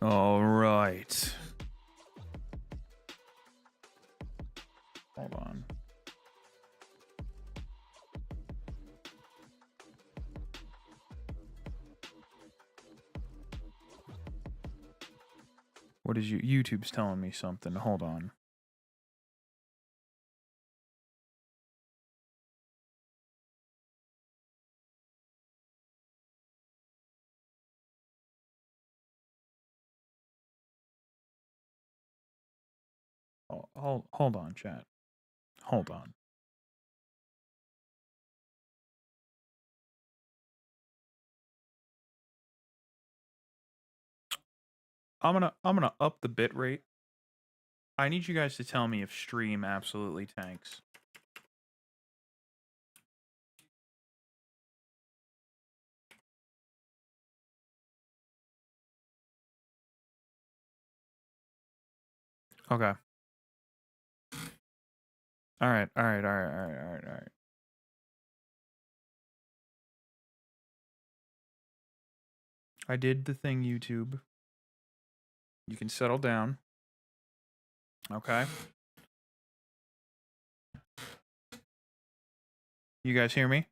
All right. Hold on. What is YouTube's telling me something? Hold on. Oh, hold on, chat. Hold on. I'm gonna up the bit rate. I need you guys to tell me if stream absolutely tanks. Okay. All right. I did the thing, YouTube. You can settle down. Okay. You guys hear me?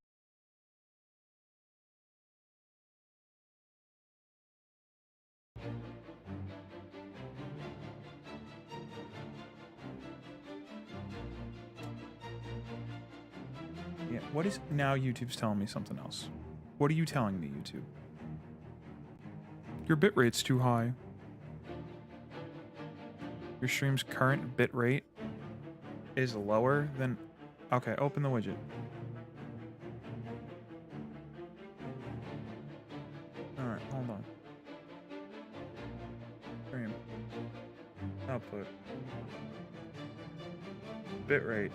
Yeah. What is now? YouTube's telling me something else. What are you telling me, YouTube? Your bit rate's too high. Your stream's current bit rate is lower than... Okay, open the widget. Alright, hold on. Stream. Output. Bit rate.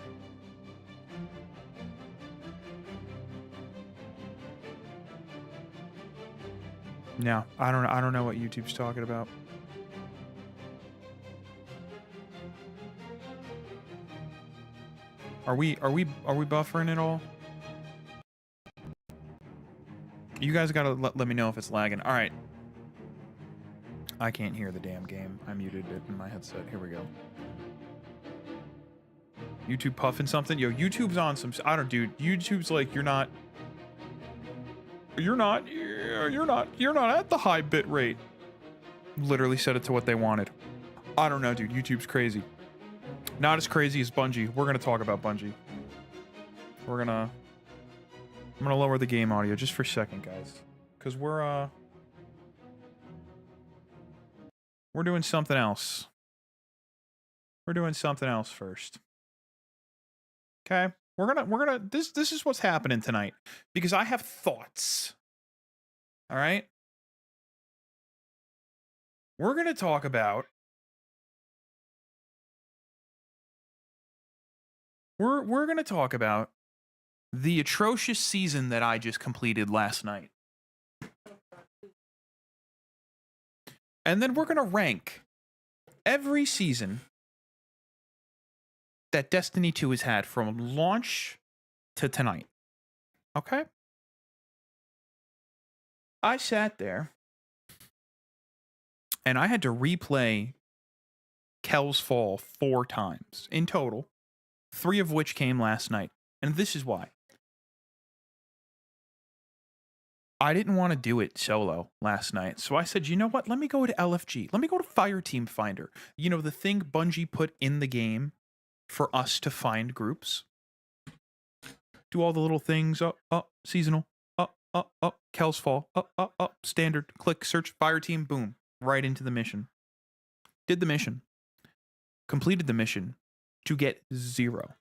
No, I don't know what YouTube's talking about. Are we buffering at all? You guys gotta let me know if it's lagging. All right. I can't hear the damn game. I muted it in my headset. Here we go. YouTube puffing something? Yo, YouTube's on some... I don't... Dude, YouTube's like, you're not at the high bit rate. Literally set it to what they wanted. I don't know, dude. YouTube's crazy. Not as crazy as Bungie. We're gonna talk about Bungie. I'm gonna lower the game audio just for a second, guys. Because we're doing something else. We're doing something else first. Okay? This is what's happening tonight. Because I have thoughts. Alright? We're gonna talk about... We're gonna talk about the atrocious season that I just completed last night. And then we're gonna rank every season that Destiny 2 has had from launch to tonight. Okay? I sat there and I had to replay Kel's Fall 4 times in total, 3 of which came last night. And this is why. I didn't want to do it solo last night. So I said, you know what? Let me go to LFG. Let me go to Fireteam Finder. You know, the thing Bungie put in the game for us to find groups. Do all the little things. Seasonal. Kel's Fall. Standard. Click, search, Fireteam. Boom. Right into the mission. Did the mission. Completed the mission to get 0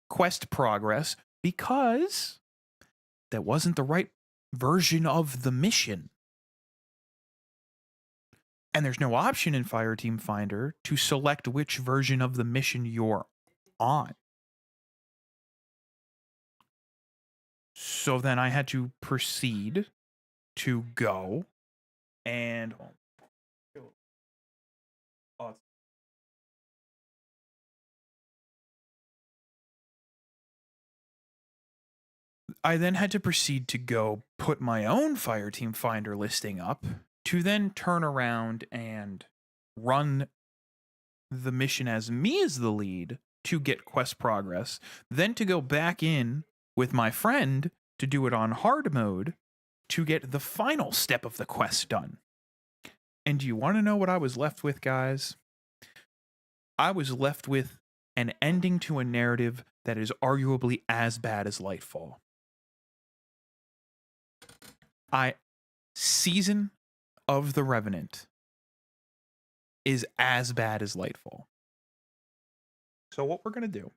quest progress because that wasn't the right version of the mission. And there's no option in Fireteam Finder to select which version of the mission you're on. So then I had to proceed to go and... I then had to proceed to go put my own Fireteam Finder listing up to then turn around and run the mission as me as the lead to get quest progress, then to go back in with my friend to do it on hard mode to get the final step of the quest done. And do you want to know what I was left with, guys? I was left with an ending to a narrative that is arguably as bad as Lightfall. Season of the Revenant is as bad as Lightfall. So what we're going to do,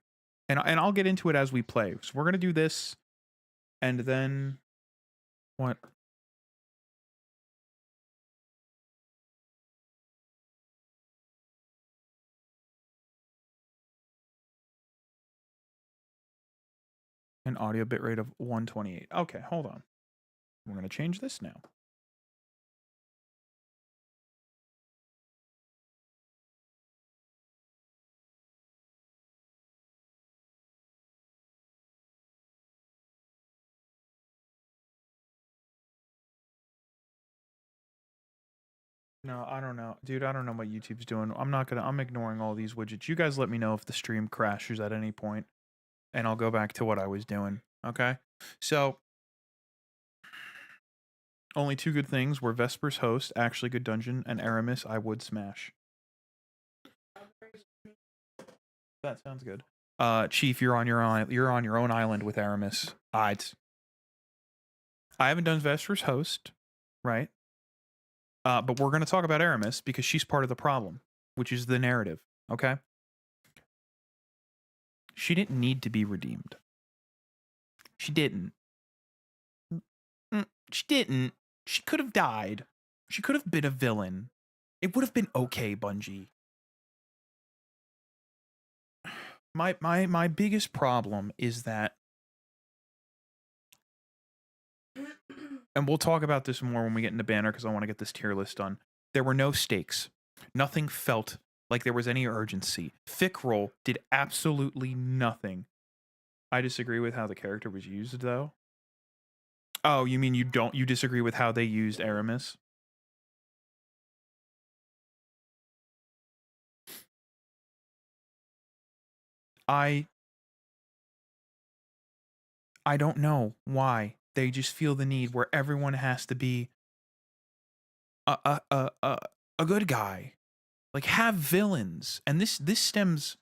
and I'll get into it as we play. So we're going to do this, and then what? An audio bitrate of 128. Okay, hold on. We're going to change this now. No, I don't know. Dude, I don't know what YouTube's doing. I'm ignoring all these widgets. You guys let me know if the stream crashes at any point, and I'll go back to what I was doing. Okay? So, only two good things were Vesper's Host, actually good dungeon, and Aramis, I would smash. That sounds good. Chief, you're on your own island with Aramis. I haven't done Vesper's Host, right? But we're going to talk about Aramis because she's part of the problem, which is the narrative, okay? She didn't need to be redeemed. She didn't. She didn't. She could have died. She could have been a villain. It would have been okay, Bungie. My biggest problem is that, and we'll talk about this more when we get into banner because I want to get this tier list done. There were no stakes. Nothing felt like there was any urgency. Fickroll did absolutely nothing. I disagree with how the character was used, though. Oh, you mean you disagree with how they used Aramis? I don't know why they just feel the need where everyone has to be a good guy. Like, have villains. And this stems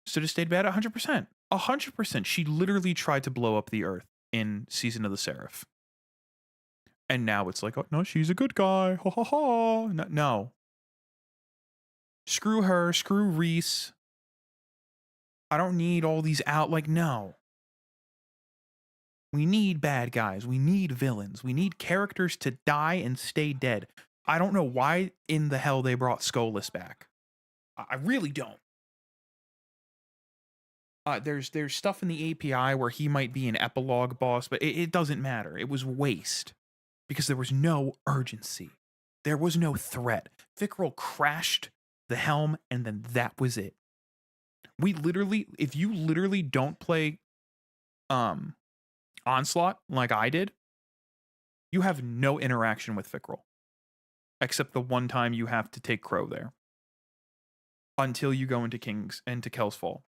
to stayed bad 100%. 100%. She literally tried to blow up the earth in Season of the Seraph. And now it's like, oh, no, she's a good guy. Ha ha ha. No. Screw her. Screw Reese. I don't need all these out. Like, no. We need bad guys. We need villains. We need characters to die and stay dead. I don't know why in the hell they brought Skolas back. I really don't. There's stuff in the API where he might be an epilogue boss, but it doesn't matter. It was waste because there was no urgency. There was no threat. Fickroll crashed the helm, and then that was it. If you literally don't play Onslaught like I did, you have no interaction with Fickroll. Except the one time you have to take Crow there. Until you go into Kell's Fall.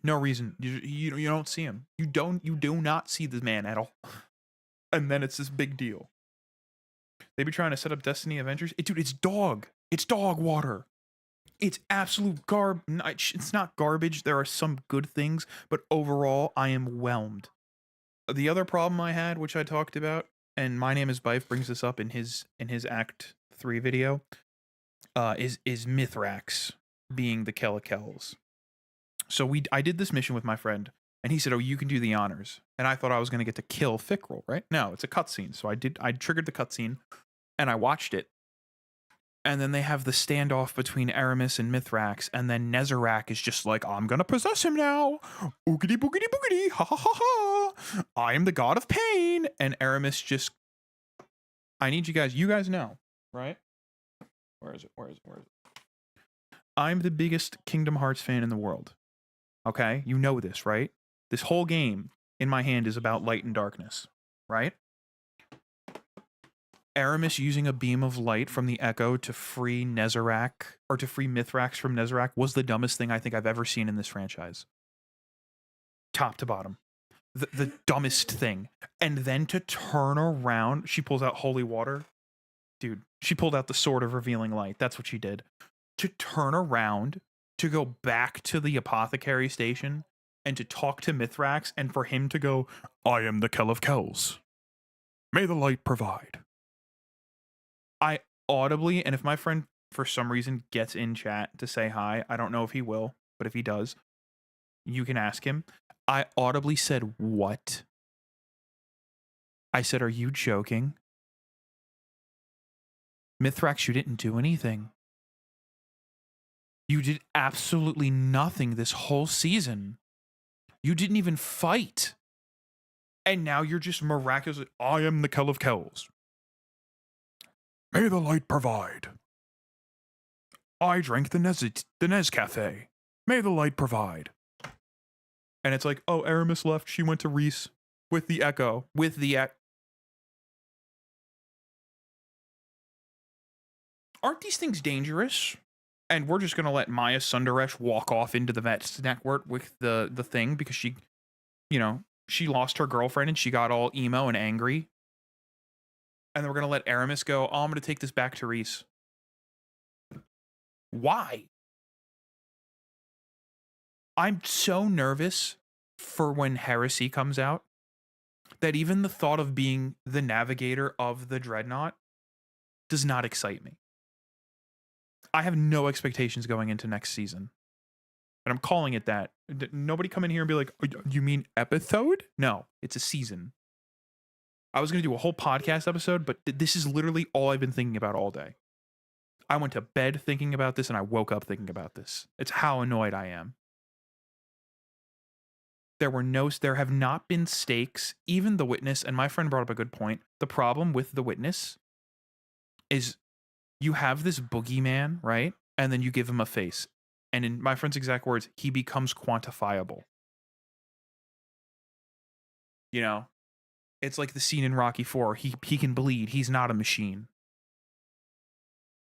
No reason. You don't see him. You do not see the man at all. And then it's this big deal. They be trying to set up Destiny Avengers. Dude, it's dog. It's dog water. It's absolute it's not garbage. There are some good things, but overall, I am whelmed. The other problem I had, which I talked about, and My Name is Bife brings this up in his Act 3 video, is Mithrax being the Kells. So I did this mission with my friend, and he said, "Oh, you can do the honors." And I thought I was going to get to kill Fickroll, right? No, it's a cutscene. So I triggered the cutscene, and I watched it. And then they have the standoff between Aramis and Mithrax, and then Nezarec is just like, "I'm gonna possess him now. Oogity boogity boogity, ha ha ha ha. I am the god of pain." And Aramis just, I need you guys know, right? Where is it? I'm the biggest Kingdom Hearts fan in the world. Okay? You know this, right? This whole game, in my hand is about light and darkness, right? Aramis using a beam of light from the Echo to free Nezarec, or to free Mithrax from Nezarec, was the dumbest thing I think I've ever seen in this franchise. Top to bottom. The dumbest thing. And then to turn around, she pulls out holy water. Dude, she pulled out the sword of revealing light. That's what she did. To turn around, to go back to the apothecary station, and to talk to Mithrax, and for him to go, I am the Kell of Kells. May the light provide. I audibly, and if my friend for some reason gets in chat to say hi, I don't know if he will, but if he does, you can ask him. I audibly said, what? I said, are you joking? Mithrax, you didn't do anything. You did absolutely nothing this whole season. You didn't even fight. And now you're just miraculously, I am the Kell of Kells. May the light provide. I drank the Nez Cafe. May the light provide. And it's like, oh, Aramis left. She went to Reese with the Echo. Aren't these things dangerous? And we're just going to let Maya Sundaresh walk off into the vet's network with the thing because she, she lost her girlfriend and she got all emo and angry. And then we're going to let Aramis go, oh, I'm going to take this back to Reese. Why? I'm so nervous for when Heresy comes out that even the thought of being the navigator of the Dreadnought does not excite me. I have no expectations going into next season. And I'm calling it that. Nobody come in here and be like, you mean episode? No, it's a season. I was going to do a whole podcast episode, but this is literally all I've been thinking about all day. I went to bed thinking about this and I woke up thinking about this. It's how annoyed I am. There have not been stakes, even the witness, and my friend brought up a good point. The problem with the witness is you have this boogeyman, right? And then you give him a face. And in my friend's exact words, he becomes quantifiable. It's like the scene in Rocky IV. He can bleed. He's not a machine.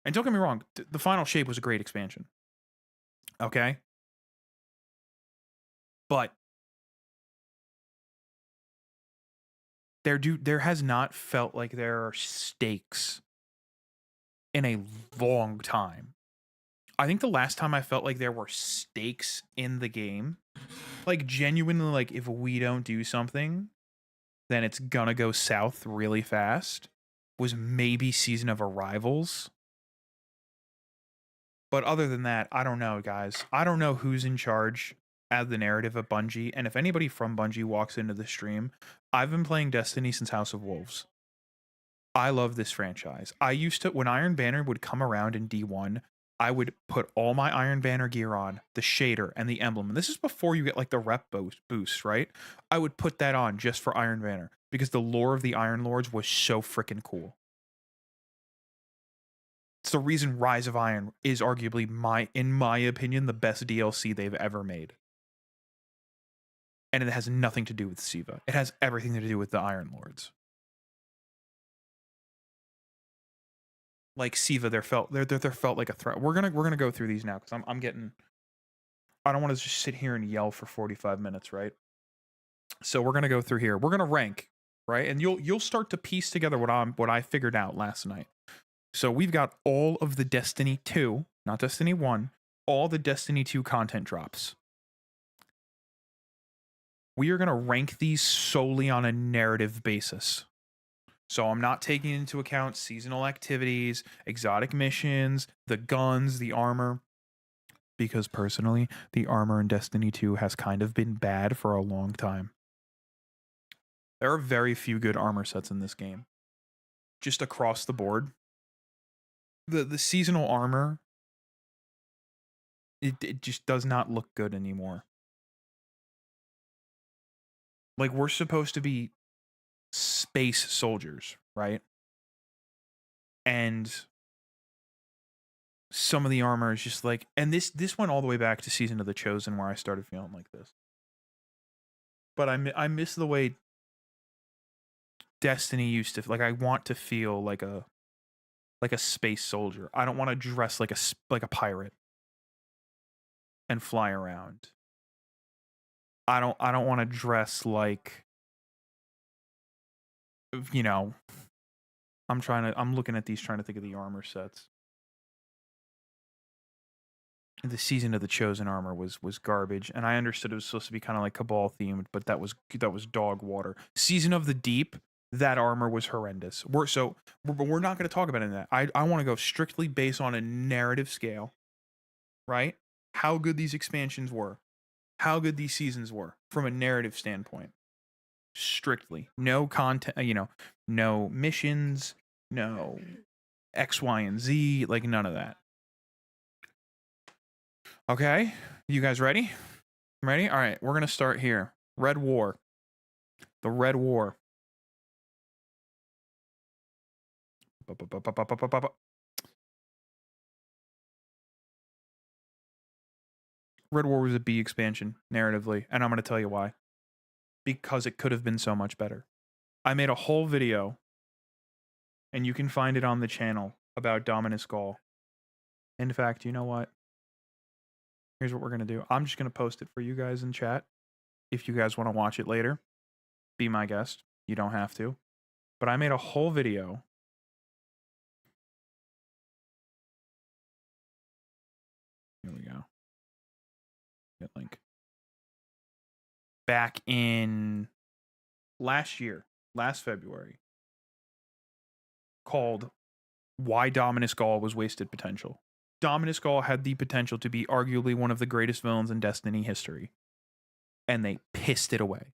And don't get me wrong, the Final Shape was a great expansion. Okay? But there has not felt like there are stakes in a long time. I think the last time I felt like there were stakes in the game, like genuinely, like if we don't do something, then it's gonna go south really fast, was maybe Season of Arrivals. But other than that, I don't know, guys. I don't know who's in charge at the narrative of Bungie, and if anybody from Bungie walks into the stream, I've been playing Destiny since House of Wolves. I love this franchise. I used to, when Iron Banner would come around in D1, I would put all my Iron Banner gear on, the shader and the emblem. And this is before you get like the rep boost, right? I would put that on just for Iron Banner because the lore of the Iron Lords was so freaking cool. It's the reason Rise of Iron is arguably, in my opinion, the best DLC they've ever made. And it has nothing to do with Siva. It has everything to do with the Iron Lords. Like Siva, there felt like a threat. We're gonna go through these now because I'm getting. I don't want to just sit here and yell for 45 minutes, right? So we're gonna go through here. We're gonna rank, right? And you'll start to piece together what I figured out last night. So we've got all of the Destiny 2, not Destiny 1, all the Destiny 2 content drops. We are gonna rank these solely on a narrative basis. So I'm not taking into account seasonal activities, exotic missions, the guns, the armor. Because personally, the armor in Destiny 2 has kind of been bad for a long time. There are very few good armor sets in this game. Just across the board. The seasonal armor, it just does not look good anymore. Like, we're supposed to be space soldiers, right? And some of the armor is just like, and this went all the way back to Season of the Chosen where I started feeling like this. But I miss the way Destiny used to, like, I want to feel like a space soldier. I don't want to dress like a pirate and fly around. I don't want to dress like, you know, I'm looking at these trying to think of the armor sets. The Season of the Chosen armor was garbage, and I understood it was supposed to be kind of like Cabal themed, but that was dog water. Season of the Deep, that armor was horrendous. We're not going to talk about any of that. I want to go strictly based on a narrative scale, right? How good these expansions were, how good these seasons were from a narrative standpoint. Strictly, no content, no missions, no X, Y, and Z, like none of that. Okay, you guys ready? Ready? All right, we're gonna start here. Red War. The Red War. Red War was a B expansion, narratively, and I'm gonna tell you why. Because it could have been so much better. I made a whole video, and you can find it on the channel, about Dominus Gaul. In fact, you know what? Here's what we're gonna do. I'm just gonna post it for you guys in chat. If you guys want to watch it later, be my guest. You don't have to. But I made a whole video. Here we go. Get link. Back in last February, called Why Dominus Gaul Was Wasted Potential. Dominus Gaul had the potential to be arguably one of the greatest villains in Destiny history. And they pissed it away.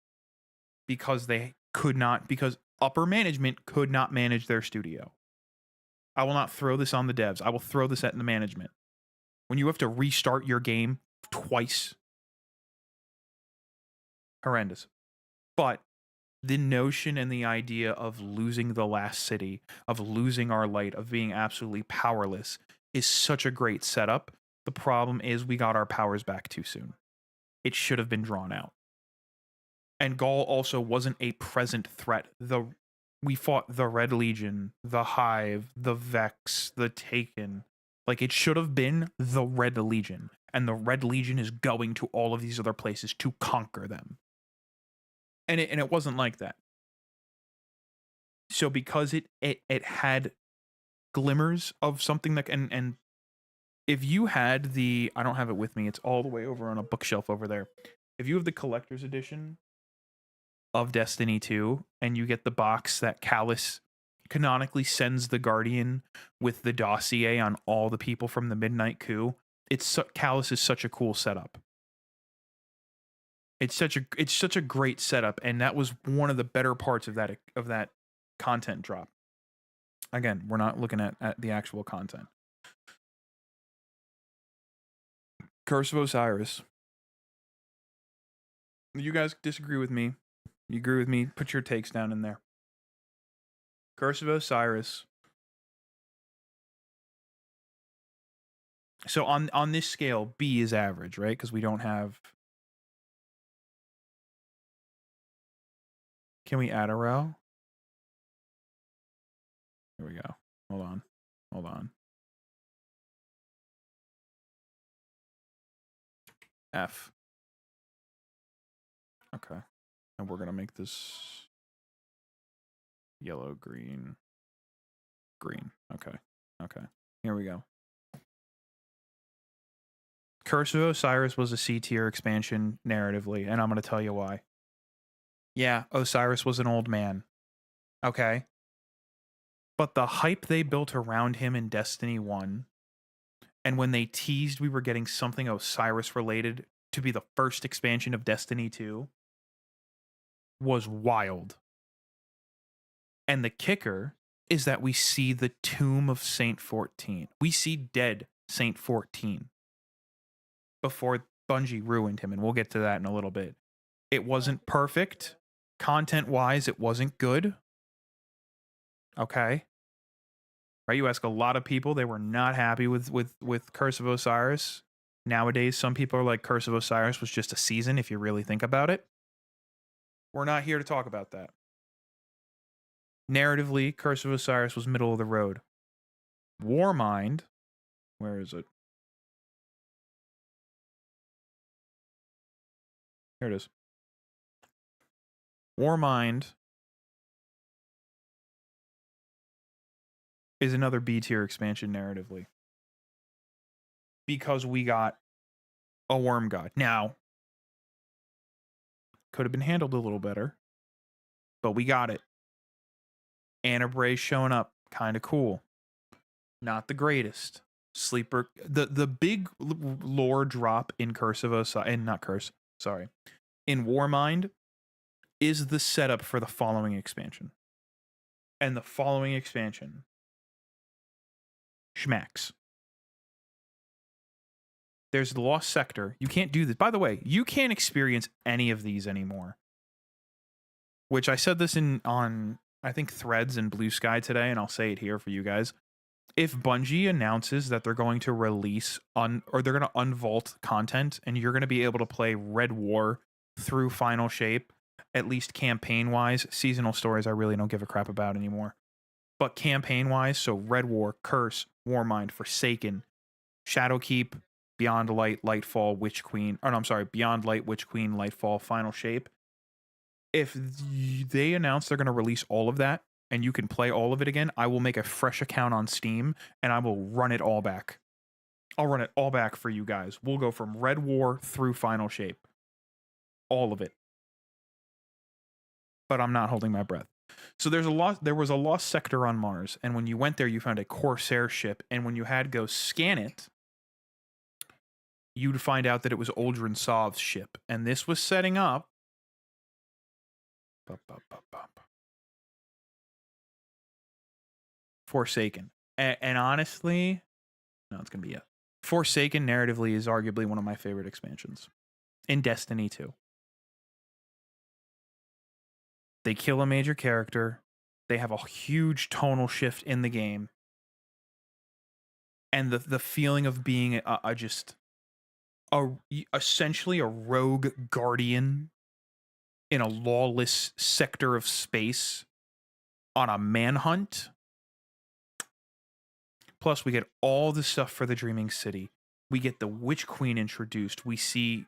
Because because upper management could not manage their studio. I will not throw this on the devs. I will throw this at the management. When you have to restart your game twice, horrendous. But the notion and the idea of losing the last city, of losing our light, of being absolutely powerless is such a great setup. The problem is we got our powers back too soon. It should have been drawn out. And Gaul also wasn't a present threat. We fought the Red Legion, the Hive, the Vex, the Taken. Like, it should have been the Red Legion. And the Red Legion is going to all of these other places to conquer them. And it wasn't like that. So because it had glimmers of something that, and if you had I don't have it with me, it's all the way over on a bookshelf over there. If you have the collector's edition of Destiny 2 and you get the box that Callus canonically sends the Guardian with the dossier on all the people from the Midnight Coup, Callus is such a cool setup. It's such a great setup, and that was one of the better parts of that content drop. Again, we're not looking at the actual content. Curse of Osiris. You guys disagree with me? You agree with me? Put your takes down in there. Curse of Osiris. So on this scale, B is average, right? Because we don't have. Can we add a row? Here we go. Hold on. F. Okay. And we're going to make this yellow, green. Okay. Here we go. Curse of Osiris was a C tier expansion narratively, and I'm going to tell you why. Yeah, Osiris was an old man. Okay. But the hype they built around him in Destiny 1, and when they teased we were getting something Osiris related to be the first expansion of Destiny 2, was wild. And the kicker is that we see the tomb of Saint 14. We see dead Saint 14 before Bungie ruined him, and we'll get to that in a little bit. It wasn't perfect. Content-wise, it wasn't good. Okay. Right? You ask a lot of people, they were not happy with Curse of Osiris. Nowadays, some people are like, Curse of Osiris was just a season, if you really think about it. We're not here to talk about that. Narratively, Curse of Osiris was middle of the road. Warmind, where is it? Here it is. Warmind is another B tier expansion narratively. Because we got a worm god. Now, could have been handled a little better, but we got it. Anna Bray showing up, kind of cool. Not the greatest. Sleeper, the big lore drop in Curse of Osiris, and not Curse, sorry, in Warmind is the setup for the following expansion. And the following expansion, schmacks. There's the Lost Sector. You can't do this. By the way, you can't experience any of these anymore. Which I said this on I think Threads and Blue Sky today, and I'll say it here for you guys. If Bungie announces that they're going to release or they're going to unvault content, and you're going to be able to play Red War through Final Shape, at least campaign-wise, seasonal stories I really don't give a crap about anymore. But campaign-wise, so Red War, Curse, Warmind, Forsaken, Shadowkeep, Beyond Light, Lightfall, Witch Queen, or no, I'm sorry, Beyond Light, Witch Queen, Lightfall, Final Shape. If they announce they're going to release all of that and you can play all of it again, I will make a fresh account on Steam and I will run it all back. I'll run it all back for you guys. We'll go from Red War through Final Shape. All of it. But I'm not holding my breath. So there was a lost sector on Mars, and when you went there, you found a Corsair ship, and when you had to go scan it, you'd find out that it was Uldren Sov's ship, and this was setting up Forsaken. And honestly, no, it's going to be it. Forsaken narratively is arguably one of my favorite expansions in Destiny 2. They kill a major character. They have a huge tonal shift in the game. And the feeling of being essentially a rogue guardian in a lawless sector of space on a manhunt. Plus, we get all the stuff for the Dreaming City. We get the Witch Queen introduced. We see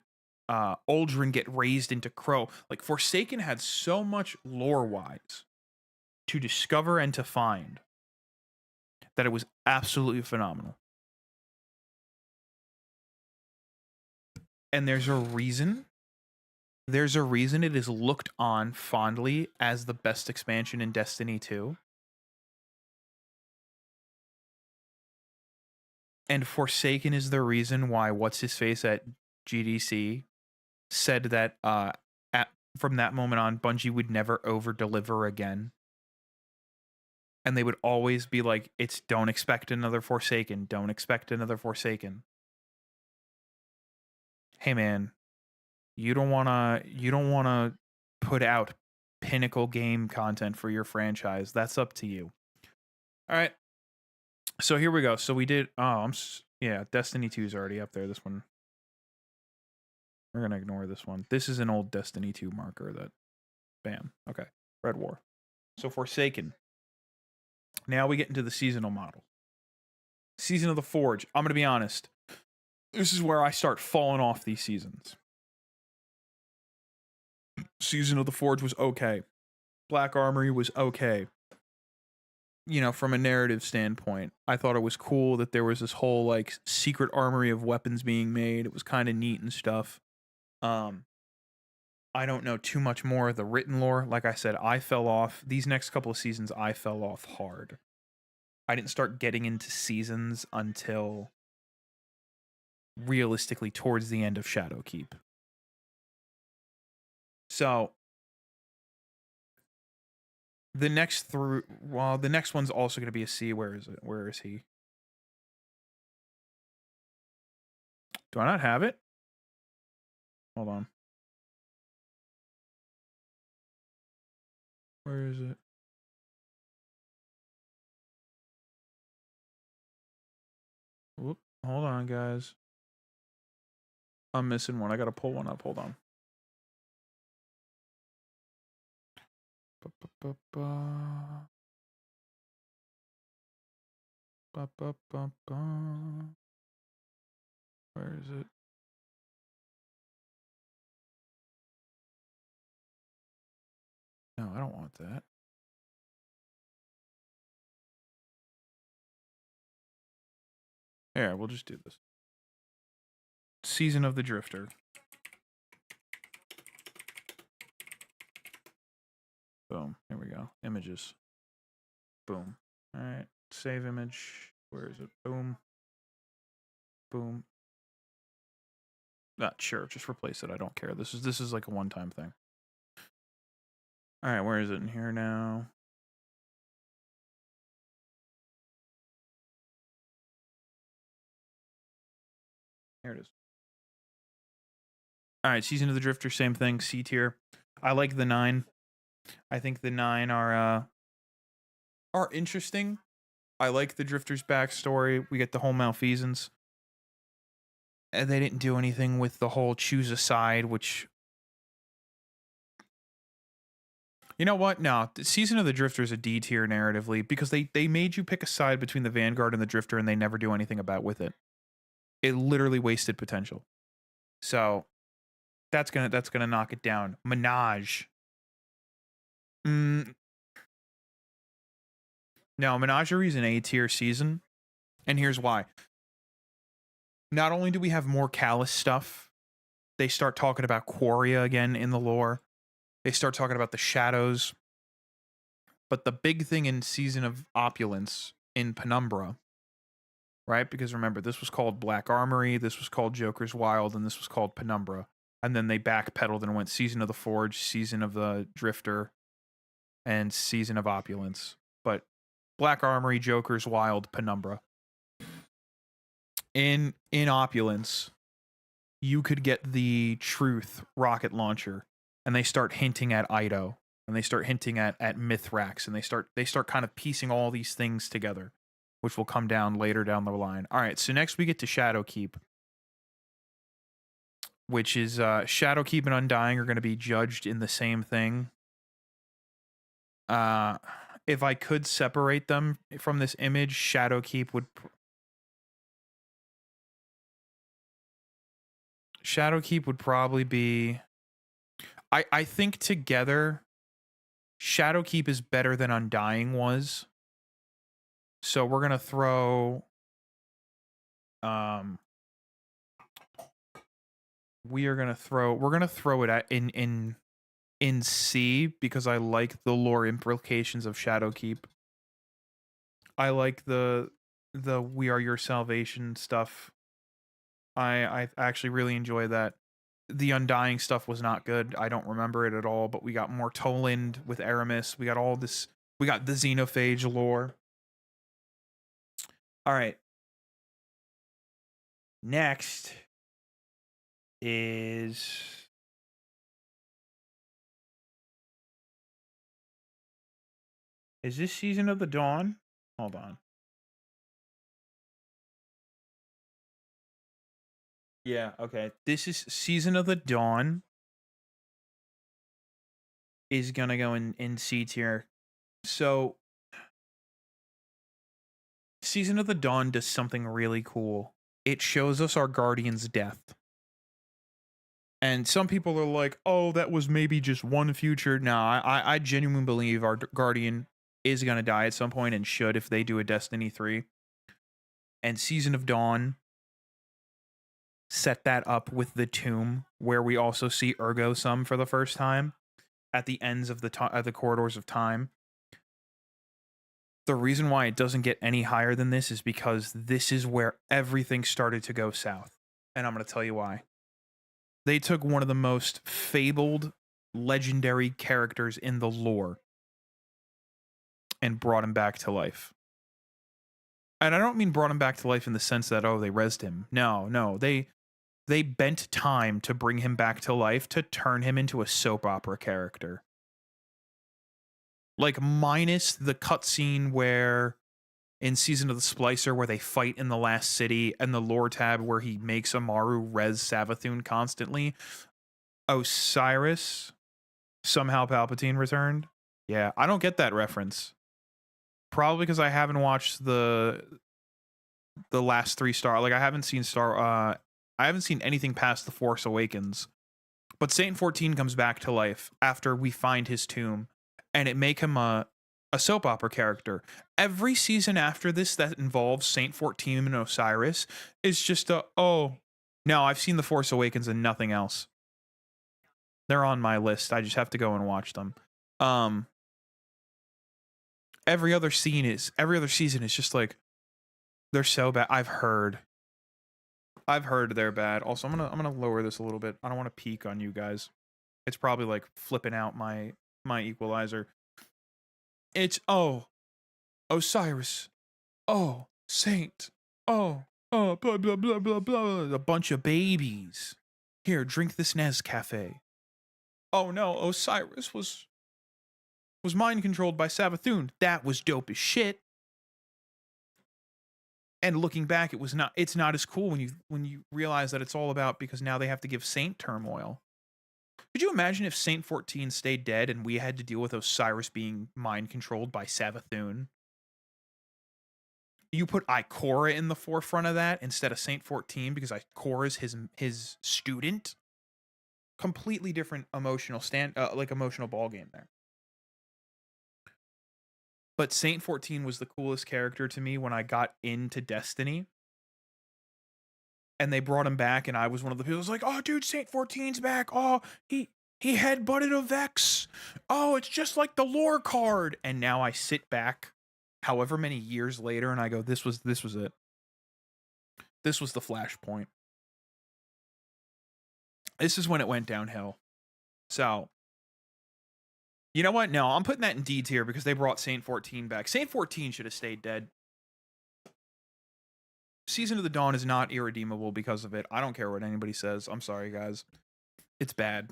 Uldren get raised into Crow. Like, Forsaken had so much lore-wise to discover and to find that it was absolutely phenomenal. And there's a reason. There's a reason it is looked on fondly as the best expansion in Destiny 2. And Forsaken is the reason why what's-his-face at GDC said that from that moment on, Bungie would never over-deliver again. And they would always be like, don't expect another Forsaken. Don't expect another Forsaken. Hey man, you don't wanna put out pinnacle game content for your franchise. That's up to you. All right. So here we go. So we did Destiny 2 is already up there. This one, we're going to ignore this one. This is an old Destiny 2 marker that, bam. Okay. Red War. So Forsaken. Now we get into the seasonal model. Season of the Forge. I'm going to be honest. This is where I start falling off these seasons. Season of the Forge was okay. Black Armory was okay. You know, from a narrative standpoint, I thought it was cool that there was this whole like secret armory of weapons being made. It was kind of neat and stuff. I don't know too much more of the written lore. Like I said, I fell off. These next couple of seasons, I fell off hard. I didn't start getting into seasons until realistically towards the end of Shadowkeep. So the next one's also going to be a C. Where is it? Where is he? Do I not have it? Hold on. Where is it? Whoop. Hold on, guys. I'm missing one. I got to pull one up. Hold on. Where is it? No, I don't want that. Here, we'll just do this. Season of the Drifter. Boom. Here we go. Images. Boom. All right. Save image. Where is it? Boom. Boom. Sure. Just replace it. I don't care. This is like a one-time thing. All right. Where is it in here now? Here it is. All right. Season of the Drifter. Same thing. C tier. I like the 9. I think the 9 are interesting. I like the Drifter's backstory. We get the whole malfeasance. And they didn't do anything with the whole choose a side, which... You know what? No, the Season of the Drifter is a D tier narratively because they made you pick a side between the Vanguard and the Drifter and they never do anything about with it. It literally wasted potential. So that's gonna knock it down. Menage. No, Menagerie is an A tier season, and here's why. Not only do we have more Callous stuff, they start talking about Quaria again in the lore. They start talking about the shadows. But the big thing in Season of Opulence in Penumbra, right? Because remember, this was called Black Armory, this was called Joker's Wild, and this was called Penumbra. And then they backpedaled and went Season of the Forge, Season of the Drifter, and Season of Opulence. But Black Armory, Joker's Wild, Penumbra. In Opulence, you could get the Truth rocket launcher, and they start hinting at Ido, and they start hinting at Mithrax, and they start kind of piecing all these things together, which will come down later down the line. All right, so next we get to Shadowkeep, which is Shadowkeep and Undying are going to be judged in the same thing. If I could separate them from this image, Shadowkeep would probably be... I think together, Shadowkeep is better than Undying was. So we're gonna throw... we're gonna throw it at in C because I like the lore implications of Shadowkeep. I like the We Are Your Salvation stuff. I actually really enjoy that. The Undying stuff was not good. I don't remember it at all, but we got more Toland with Aramis. We got all this. We got the Xenophage lore. All right. Next is... Is this Season of the Dawn? Hold on. Yeah, okay. This is Season of the Dawn. Is gonna go in C tier. So Season of the Dawn does something really cool. It shows us our Guardian's death. And some people are like, oh, that was maybe just one future. No, I genuinely believe our Guardian is going to die at some point and should if they do a Destiny 3. And Season of Dawn set that up with the Tomb, where we also see Ergo Sum for the first time at the ends of the corridors of time. The reason why it doesn't get any higher than this is because this is where everything started to go south. And I'm going to tell you why. They took one of the most fabled, legendary characters in the lore and brought him back to life. And I don't mean brought him back to life in the sense that, oh, they rezzed him. No. They bent time to bring him back to life to turn him into a soap opera character. Like, minus the cutscene where in Season of the Splicer where they fight in the last city and the lore tab where he makes Amaru res Savathun constantly. Osiris, somehow Palpatine returned. Yeah, I don't get that reference. Probably because I haven't watched the last 3 Star. Like I haven't seen I haven't seen anything past The Force Awakens. But Saint 14 comes back to life after we find his tomb, and it make him a soap opera character. Every season after this that involves Saint 14 and Osiris is just no, I've seen The Force Awakens and nothing else. They're on my list. I just have to go and watch them. Every other season is just like they're so bad. I've heard they're bad. Also, I'm gonna lower this a little bit. I don't want to peek on you guys. It's probably like flipping out my equalizer. It's Osiris. Oh, Saint. Oh, blah blah blah blah blah. A bunch of babies. Here, drink this Nescafe. Oh no, Osiris was mind controlled by Savathun. That was dope as shit. And looking back, it's not as cool when you realize that it's all about because now they have to give Saint turmoil. Could you imagine if Saint 14 stayed dead and we had to deal with Osiris being mind controlled by Savathun? You put Ikora in the forefront of that instead of Saint 14 because Ikora is his student. Completely different emotional emotional ball game there. But Saint 14 was the coolest character to me when I got into Destiny. And they brought him back, and I was one of the people who was like, oh, dude, Saint 14's back. Oh, he headbutted a Vex. Oh, it's just like the lore card. And now I sit back however many years later, and I go, this was it. This was the flashpoint. This is when it went downhill. So, you know what? No, I'm putting that in D tier because they brought Saint 14 back. Saint 14 should have stayed dead. Season of the Dawn is not irredeemable because of it. I don't care what anybody says. I'm sorry, guys. It's bad.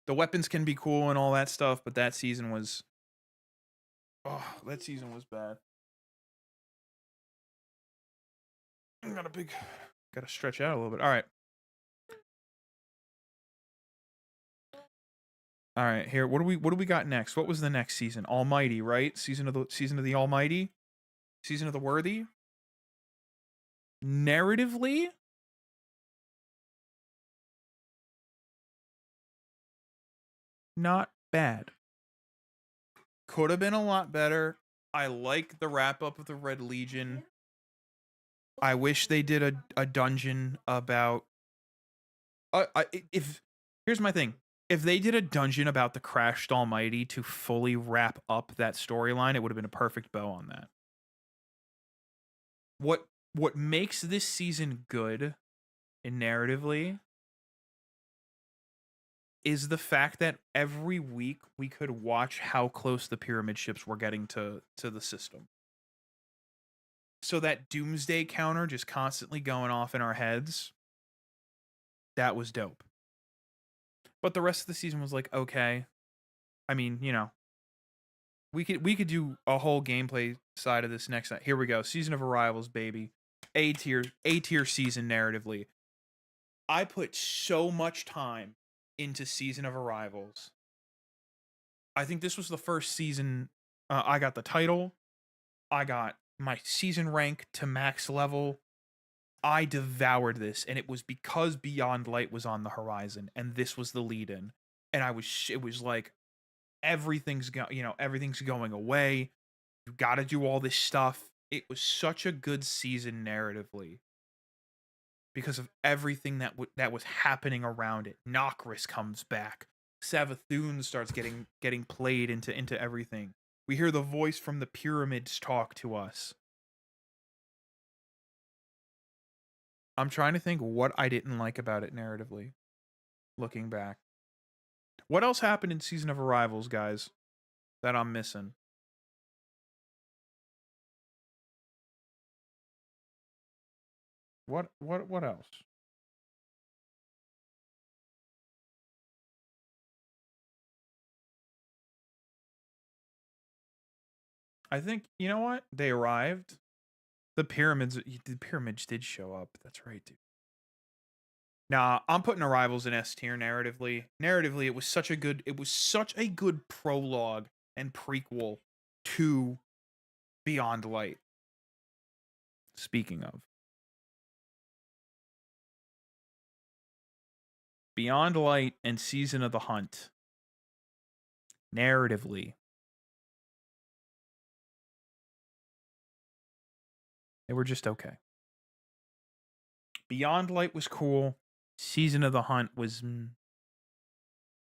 The weapons can be cool and all that stuff, but that season was... Oh, that season was bad. Gotta stretch out a little bit. All right. All right, here. What do we got next? What was the next season? Almighty, right? Season of the Almighty? Season of the Worthy? Narratively, not bad. Could have been a lot better. I like the wrap up of the Red Legion. I wish they did a dungeon about here's my thing. If they did a dungeon about the crashed Almighty to fully wrap up that storyline, it would have been a perfect bow on that. What makes this season good and narratively is the fact that every week we could watch how close the pyramid ships were getting to the system. So that doomsday counter just constantly going off in our heads, that was dope. But the rest of the season was like, okay. I mean, you know, we could do a whole gameplay side of this next night. Here we go. Season of Arrivals, baby. A tier season narratively. I put so much time into Season of Arrivals. I think this was the first season I got the title. I got my season rank to max level. I devoured this, and it was because Beyond Light was on the horizon, and this was the lead-in. And it was like everything's going away. You got to do all this stuff. It was such a good season narratively because of everything that was happening around it. Nokris comes back. Savathun starts getting played into everything. We hear the voice from the pyramids talk to us. I'm trying to think what I didn't like about it narratively. Looking back. What else happened in Season of Arrivals, guys, that I'm missing? What else? I think, you know what? They arrived. The pyramids did show up. That's right, dude. Nah, I'm putting Arrivals in S tier narratively. Narratively, it was such a good prologue and prequel to Beyond Light. Speaking of Beyond Light and Season of the Hunt, narratively, they were just okay. Beyond Light was cool. Season of the Hunt was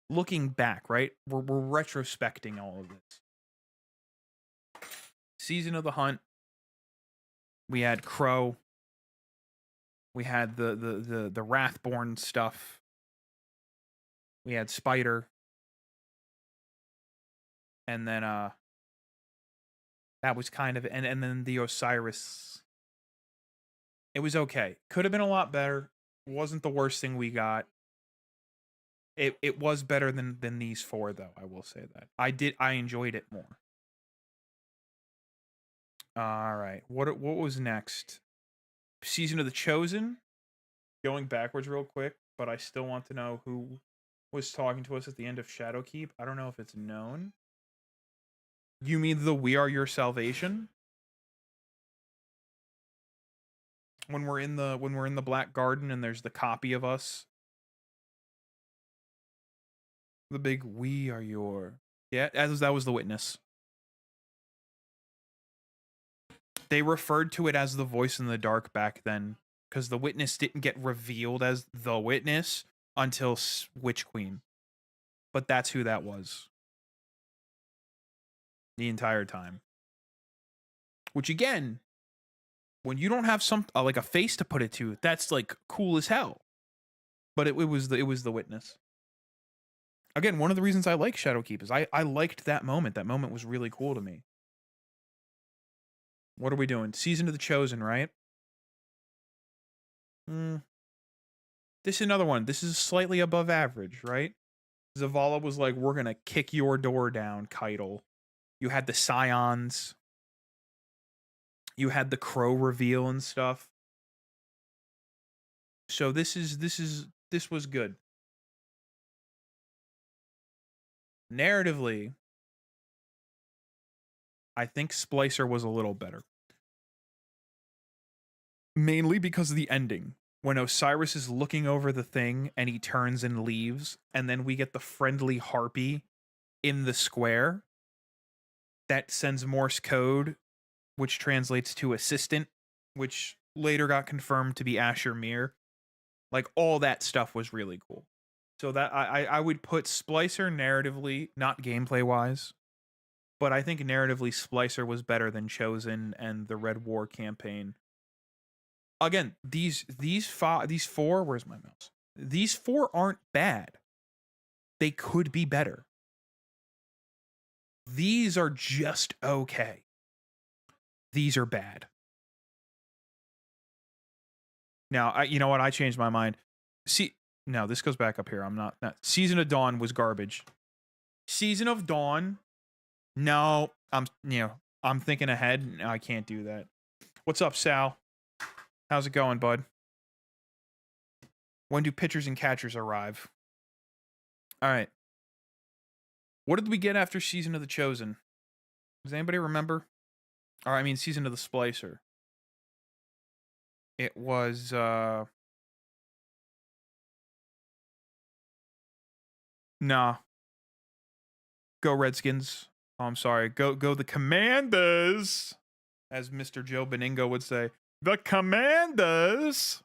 looking back, right? We're retrospecting all of this. Season of the Hunt, we had Crow, we had the Wrathborn stuff, we had Spider, and then that was kind of and then the Osiris. It was okay. Could have been a lot better. Wasn't the worst thing we got. It was better than these four though, I will say that. I enjoyed it more. All right. What was next? Season of the Chosen. Going backwards real quick, but I still want to know who was talking to us at the end of Shadowkeep. I don't know if it's known. You mean the We Are Your Salvation? When we're in the Black Garden and there's the copy of us. The big We Are Your. Yeah, that was the witness. They referred to it as the voice in the dark back then because the witness didn't get revealed as the witness until Witch Queen. But that's who that was. The entire time. Which again, when you don't have some like a face to put it to, that's like cool as hell. But it was the witness. Again, one of the reasons I like Shadowkeep is I liked that moment. That moment was really cool to me. What are we doing? Season of the Chosen, right? This is another one. This is slightly above average, right? Zavala was like, we're gonna kick your door down, Keitel. You had the Scions. You had the Crow reveal and stuff. So this was good. Narratively, I think Splicer was a little better. Mainly because of the ending. When Osiris is looking over the thing and he turns and leaves, and then we get the friendly harpy in the square that sends Morse code, which translates to assistant, which later got confirmed to be Asher Mir. Like all that stuff was really cool. So that I would put Splicer narratively, not gameplay wise, but I think narratively Splicer was better than Chosen and the Red War campaign. Again, these four, where's my mouse? These four aren't bad. They could be better. These are just okay. These are bad. Now, you know what? I changed my mind. See, no, this goes back up here. I'm not. Season of Dawn was garbage. Season of Dawn. No, I'm thinking ahead. I can't do that. What's up, Sal? How's it going, bud? When do pitchers and catchers arrive? All right. What did we get after Season of the Chosen? Does anybody remember? Or I mean, Season of the Splicer. It was nah. Go Redskins. Oh, I'm sorry. Go the Commanders, as Mr. Joe Beningo would say. The Commanders.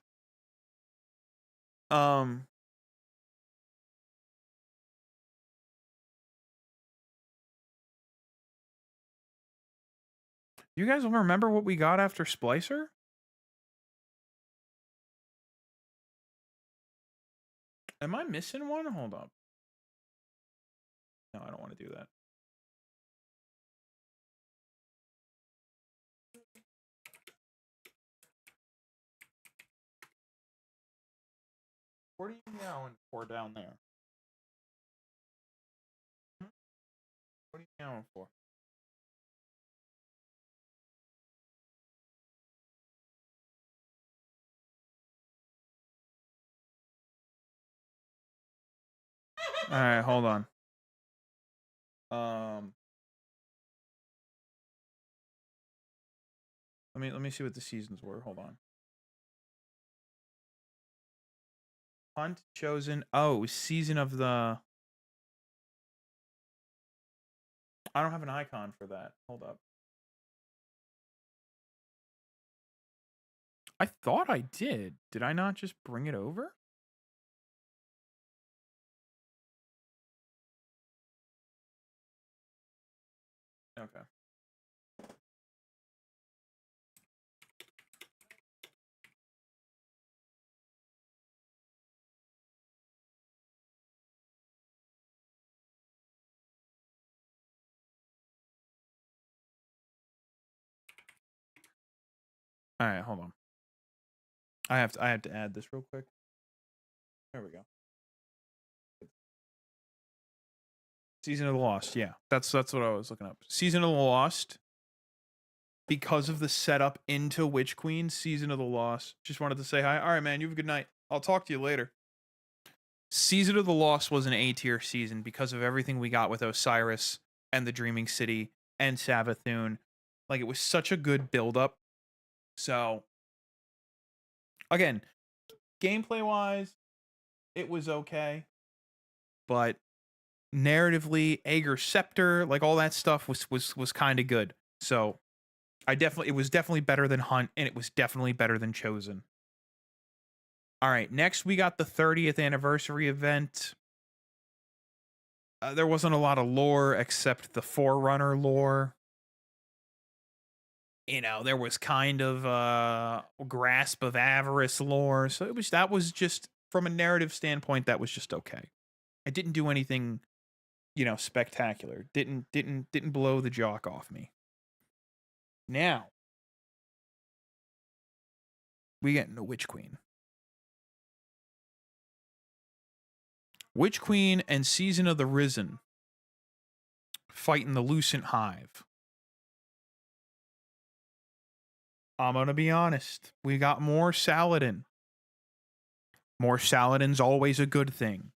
You guys remember what we got after Splicer? Am I missing one? Hold up. No, I don't want to do that. What are you meowing for down there? What are you meowing for? All right, hold on. Let me see what the seasons were. Hold on. Hunt, Chosen. Oh, season of the. I don't have an icon for that. Hold up. I thought I did. Did I not just bring it over? Okay. All right, hold on. I have to add this real quick. There we go. Season of the Lost. Yeah, that's what I was looking up. Season of the Lost. Because of the setup into Witch Queen, Season of the Lost. Just wanted to say hi. All right, man. You have a good night. I'll talk to you later. Season of the Lost was an A tier season because of everything we got with Osiris and the Dreaming City and Savathûn. Like, it was such a good build up. So, again, gameplay wise, it was okay. But narratively, Aegir Scepter, like all that stuff was kind of good. So, it was definitely better than Hunt, and it was definitely better than Chosen. All right, next we got the 30th anniversary event. There wasn't a lot of lore except the Forerunner lore. You know, there was kind of Grasp of Avarice lore, so that was just from a narrative standpoint, that was just okay. It didn't do anything, spectacular. Didn't blow the jock off me. Now we get into Witch Queen. Witch Queen and Season of the Risen fighting the Lucent Hive. I'm going to be honest. We got more Saladin. More Saladin's always a good thing.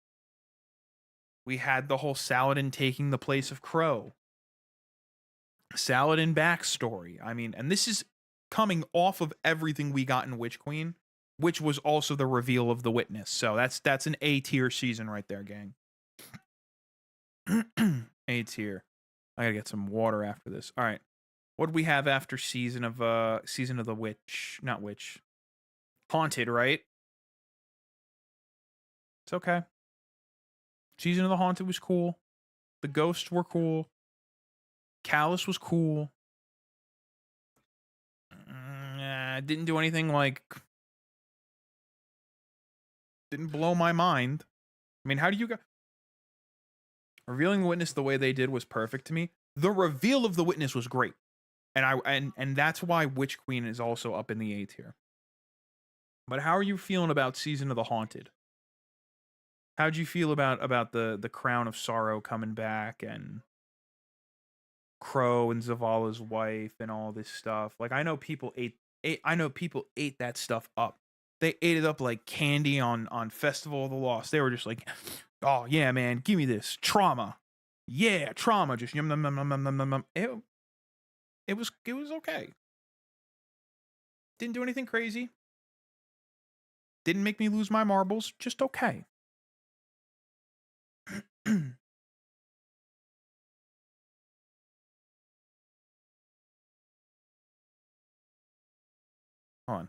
We had the whole Saladin taking the place of Crow. Saladin backstory. I mean, and this is coming off of everything we got in Witch Queen, which was also the reveal of the Witness. So that's an A tier season right there, gang. A tier. I gotta get some water after this. All right. What do we have after season of the Witch? Not Witch. Haunted, right? It's okay. Season of the Haunted was cool. The ghosts were cool. Callus was cool. Didn't do anything like. Didn't blow my mind. I mean, how do you go? Revealing the Witness the way they did was perfect to me. The reveal of the Witness was great, and that's why Witch Queen is also up in the A tier. But how are you feeling about Season of the Haunted? How'd you feel about the Crown of Sorrow coming back and Crow and Zavala's wife and all this stuff? Like, I know people ate that stuff up. They ate it up like candy on Festival of the Lost. They were just like, "Oh yeah, man, give me this trauma, yeah, trauma." Just yum yum yum yum yum yum yum. It was okay. Didn't do anything crazy. Didn't make me lose my marbles. Just okay. Hold on.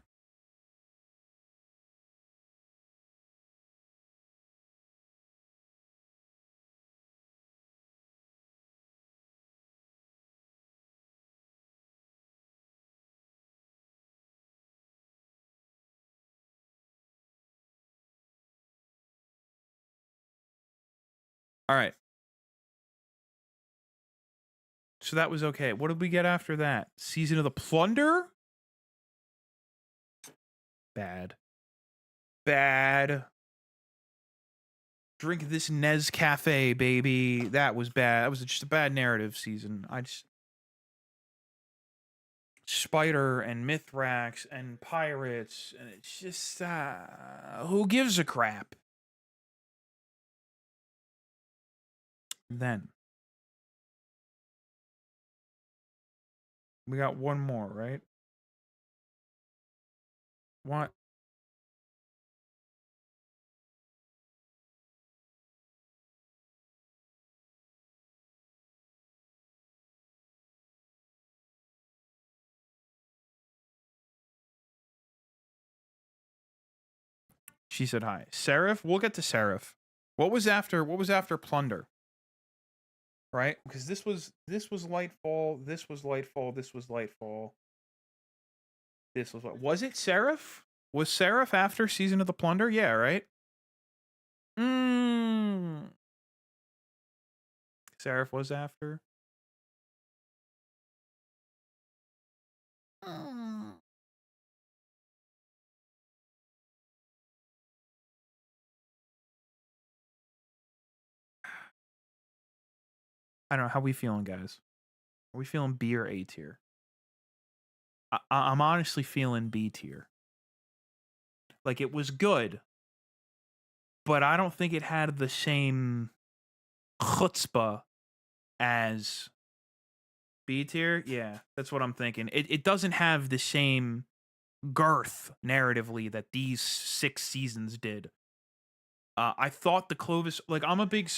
All right. So that was okay. What did we get after that? Season of the Plunder? Bad. Bad. Drink this Nescafe, baby. That was bad. That was just a bad narrative season. Spider and Mithrax and pirates, and it's just who gives a crap? Then we got one more, right? What? She said hi. Seraph? We'll get to Seraph. What was after Plunder? Right? Because this was Lightfall, this was Lightfall, this was Lightfall. This was what? Was it Seraph? Was Seraph after Season of the Plunder? Yeah, right? Seraph was after. I don't know. How we feeling, guys? Are we feeling B or A tier? I'm honestly feeling B tier. Like, it was good, but I don't think it had the same chutzpah as B tier. Yeah, that's what I'm thinking. It doesn't have the same girth narratively that these 6 seasons did. I thought the Clovis, like, I'm a big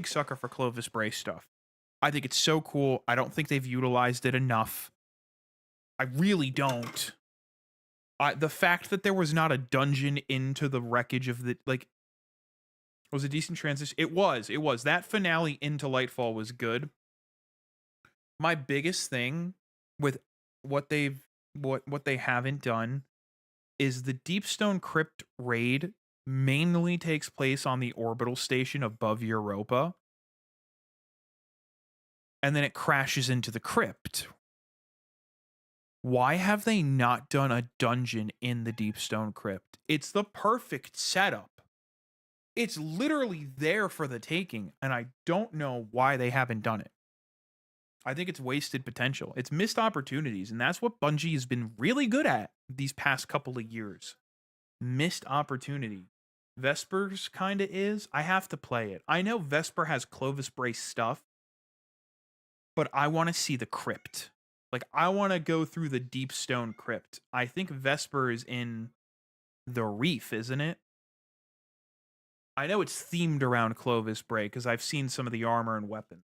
sucker for Clovis Bray stuff. I think it's so cool. I don't think they've utilized it enough. I really don't. The fact that there was not a dungeon into the wreckage of the, like, was a decent transition. It was. That finale into Lightfall was good. My biggest thing with what they haven't done is the Deepstone Crypt raid mainly takes place on the orbital station above Europa, and then it crashes into the crypt. Why have they not done a dungeon in the Deepstone Crypt? It's the perfect setup. It's literally there for the taking, and I don't know why they haven't done it. I think it's wasted potential. It's missed opportunities, and that's what Bungie has been really good at these past couple of years. Missed opportunity. Vesper's kind of is. I have to play it. I know Vesper has Clovis Bray stuff, but I want to see the crypt. Like, I want to go through the Deepstone Crypt. I think Vesper is in the Reef, isn't it? I know it's themed around Clovis Bray because I've seen some of the armor and weapons.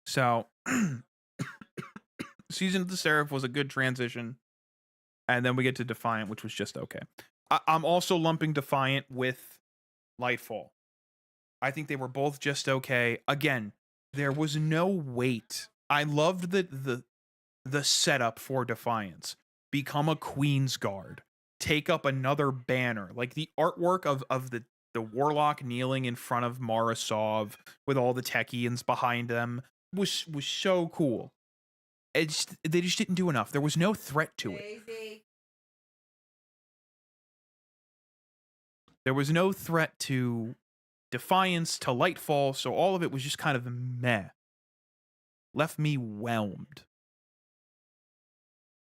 So, Season of the Seraph was a good transition. And then we get to Defiant, which was just okay. I'm also lumping Defiant with Lightfall. I think they were both just okay. Again, there was no weight. I loved the setup for Defiance. Become a Queen's Guard. Take up another banner. Like, the artwork of the Warlock kneeling in front of Marasov with all the Techians behind them was so cool. They just didn't do enough. There was no threat to it. There was no threat to Defiance, to Lightfall, so all of it was just kind of meh. Left me whelmed.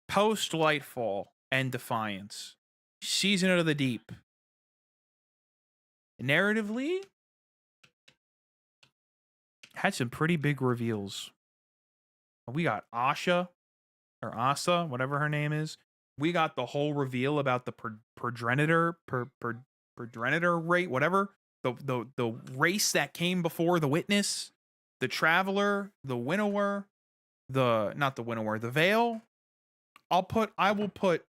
Post Lightfall and Defiance, Season of the Deep. Narratively, had some pretty big reveals. We got Asha, or Asa, whatever her name is. We got the whole reveal about the Perdrenator rate, whatever. The race that came before the Witness, the Traveler, the Winnower, the Veil. I will put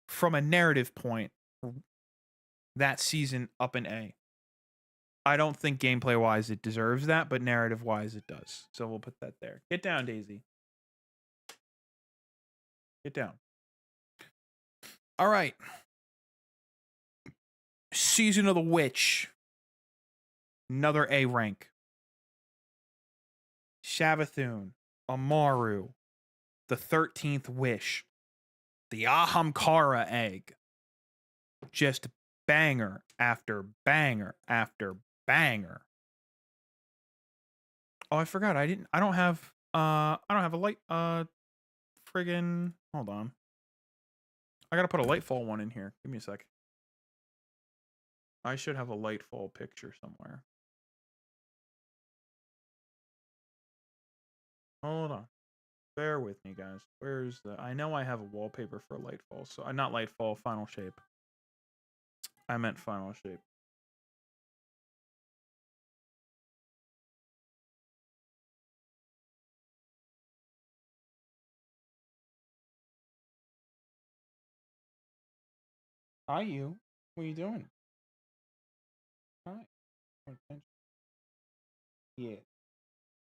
from a narrative point that season up in A. I don't think gameplay wise it deserves that, but narrative wise it does. So we'll put that there. Get down, Daisy. Get down. All right. Season of the Witch. Another A rank. Savathun, Amaru, the 13th Wish, the Ahamkara egg. Just banger after banger after banger. Oh, I forgot. I don't have a light friggin' hold on. I gotta put a Lightfall one in here. Give me a sec. I should have a Lightfall picture somewhere. Hold on. Bear with me, guys. Where's the... I know I have a wallpaper for Lightfall, so... not Lightfall, Final Shape. I meant Final Shape. Hi, you. What are you doing? Hi. Yeah.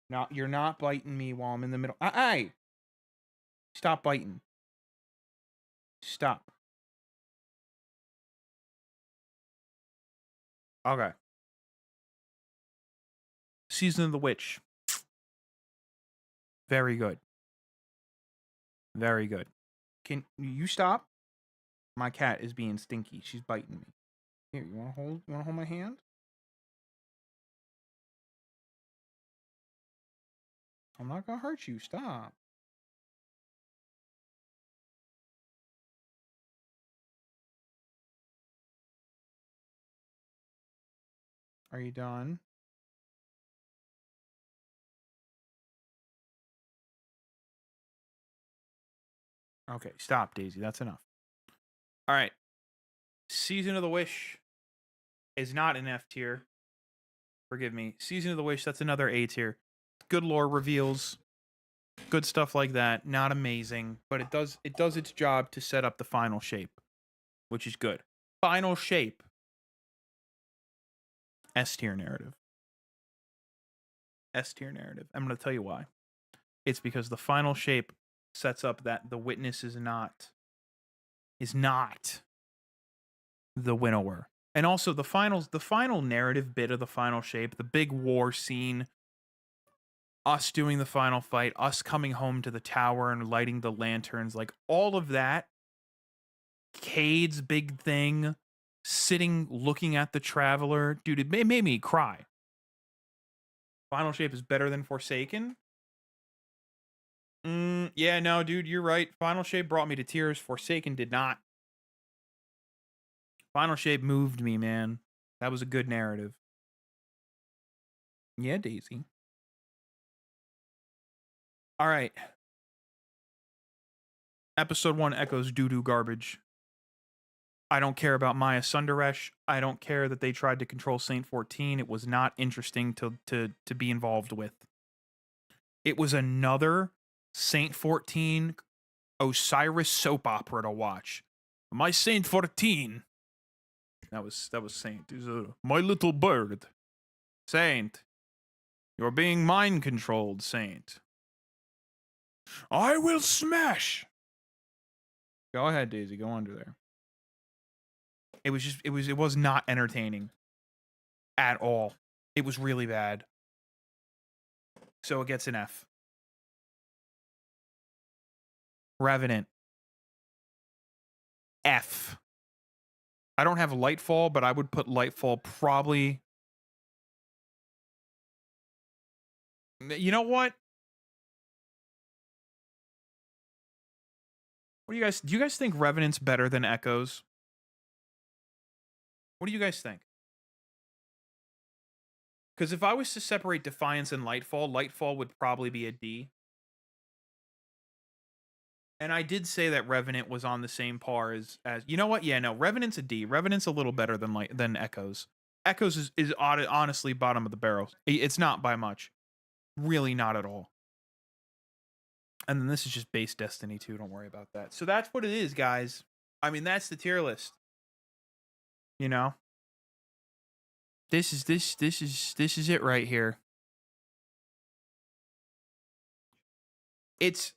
No, you're not biting me while I'm in the middle. Hey! Stop biting. Stop. Okay. Season of the Witch. Very good. Very good. Can you stop? My cat is being stinky. She's biting me. Here, you wanna hold my hand? I'm not gonna hurt you. Stop. Are you done? Okay, stop, Daisy. That's enough. All right. Season of the Wish is not an F tier. Forgive me. Season of the Wish, that's another A tier. Good lore reveals, good stuff like that. Not amazing, but it does its job to set up the final shape, which is good. Final shape. S tier narrative. S tier narrative. I'm going to tell you why. It's because the final shape sets up that the witness is not the winnower. And also the final narrative bit of the final shape, the big war scene, us doing the final fight, us coming home to the tower and lighting the lanterns, like all of that. Cade's big thing, sitting looking at the traveler, dude, it made me cry. Final shape is better than Forsaken. Yeah, no, dude, you're right. Final shape brought me to tears. Forsaken did not. Final shape moved me, man. That was a good narrative. Yeah, Daisy. All right. Episode 1 echoes doo-doo garbage. I don't care about Maya Sundaresh. I don't care that they tried to control Saint 14. It was not interesting to be involved with. It was another Saint 14 Osiris soap opera to watch. My Saint 14. That was Saint. My little bird. Saint. You're being mind controlled, Saint. I will smash. Go ahead, Daisy. Go under there. It was not entertaining at all. It was really bad. So it gets an F. Revenant. F. I don't have Lightfall, but I would put Lightfall probably. You know what? What do you guys think Revenant's better than Echoes? What do you guys think? Because if I was to separate Defiance and Lightfall, Lightfall would probably be a D. And I did say that Revenant was on the same par as you know what? Yeah, no, Revenant's a D. Revenant's a little better than Echoes. Echoes is honestly bottom of the barrel. It's not by much. Really not at all. And then this is just base Destiny 2. Don't worry about that. So that's what it is, guys. I mean, that's the tier list. You know? This is it right here. It's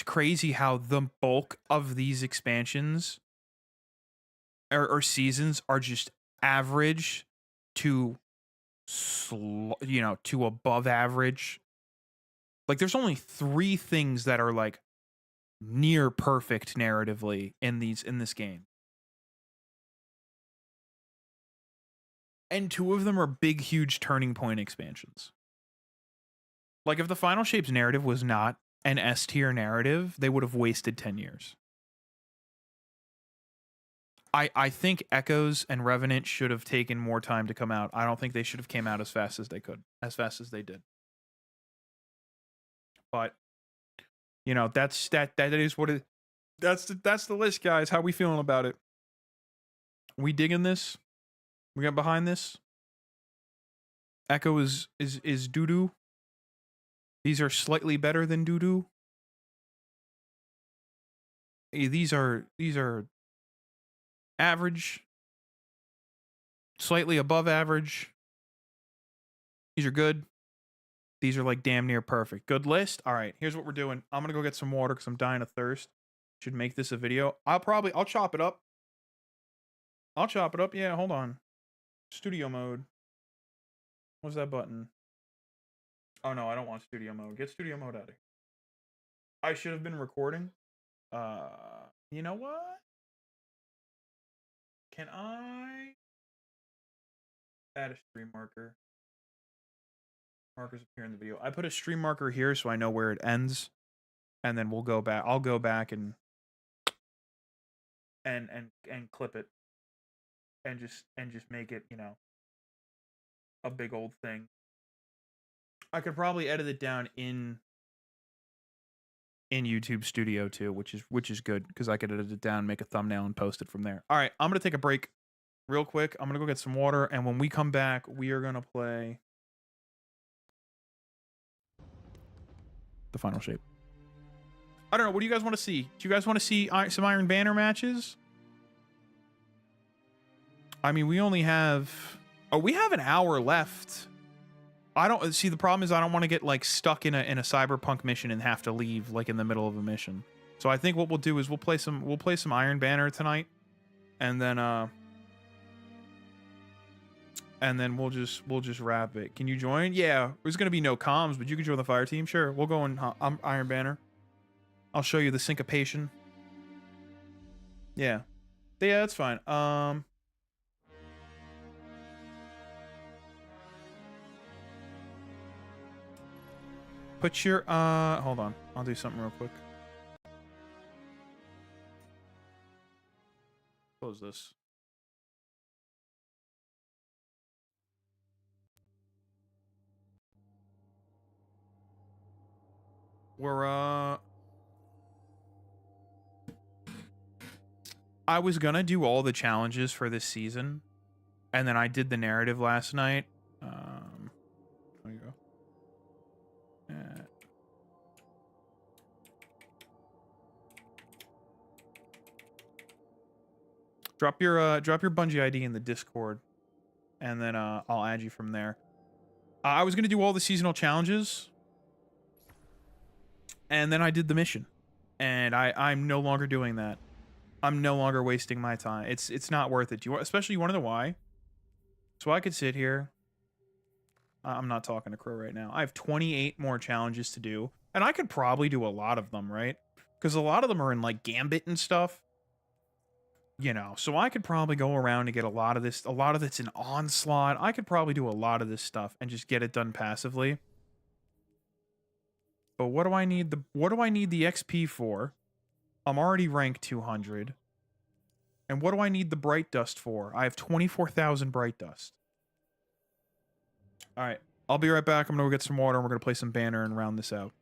crazy how the bulk of these expansions or seasons are just average to to above average. Like there's only 3 things that are like near perfect narratively in this game. And 2 of them are big huge turning point expansions. Like if the Final Shape's narrative was not an S tier narrative, they would have wasted 10 years. I think Echoes and Revenant should have taken more time to come out. I don't think they should have came out as fast as they did. But you know, that is what it. That's the list, guys. How we feeling about it? We digging this? We got behind this? Echo is doo doo. These are slightly better than doo doo. These are average, slightly above average. These are good. These are like damn near perfect. Good list. All right, here's what we're doing. I'm gonna go get some water because I'm dying of thirst. Should make this a video. I'll chop it up. Yeah, hold on. Studio mode. What's that button? Oh no, I don't want studio mode. Get studio mode out of here. I should have been recording. You know what? Can I add a stream marker? Markers appear in the video. I put a stream marker here so I know where it ends, and then we'll go back. I'll go back and clip it, and just make it, you know, a big old thing. I could probably edit it down in YouTube Studio too, which is good because I could edit it down, make a thumbnail, and post it from there. All right, I'm gonna take a break real quick. I'm gonna go get some water, and when we come back, we are gonna play the final shape. I don't know. What do you guys want to see? Do you guys want to see some Iron Banner matches? I mean, we only have... Oh, we have an hour left. I don't... See, the problem is I don't want to get, like, stuck in a Cyberpunk mission and have to leave, like, in the middle of a mission. So I think what we'll do is we'll play some Iron Banner tonight. And then we'll just wrap it. Can you join? Yeah, there's gonna be no comms, but you can join the fire team. Sure, we'll go in Iron Banner. I'll show you the syncopation. Yeah, that's fine. Put your hold on. I'll do something real quick. Close this. We're I was gonna do all the challenges for this season, and then I did the narrative last night. There you go. Drop your Bungie ID in the Discord, and then I'll add you from there. I was gonna do all the seasonal challenges, and then I did the mission, and I'm no longer doing that. I'm no longer wasting my time. It's not worth it. Especially, you want to know why? So I could sit here. I'm not talking to Crow right now. I have 28 more challenges to do, and I could probably do a lot of them, right? Because a lot of them are in like Gambit and stuff. You know, so I could probably go around and get a lot of this. A lot of it's an Onslaught. I could probably do a lot of this stuff and just get it done passively. But what do I need the XP for? I'm already ranked 200. And what do I need the Bright Dust for? I have 24,000 Bright Dust. All right, I'll be right back. I'm gonna go get some water and we're gonna play some Banner and round this out.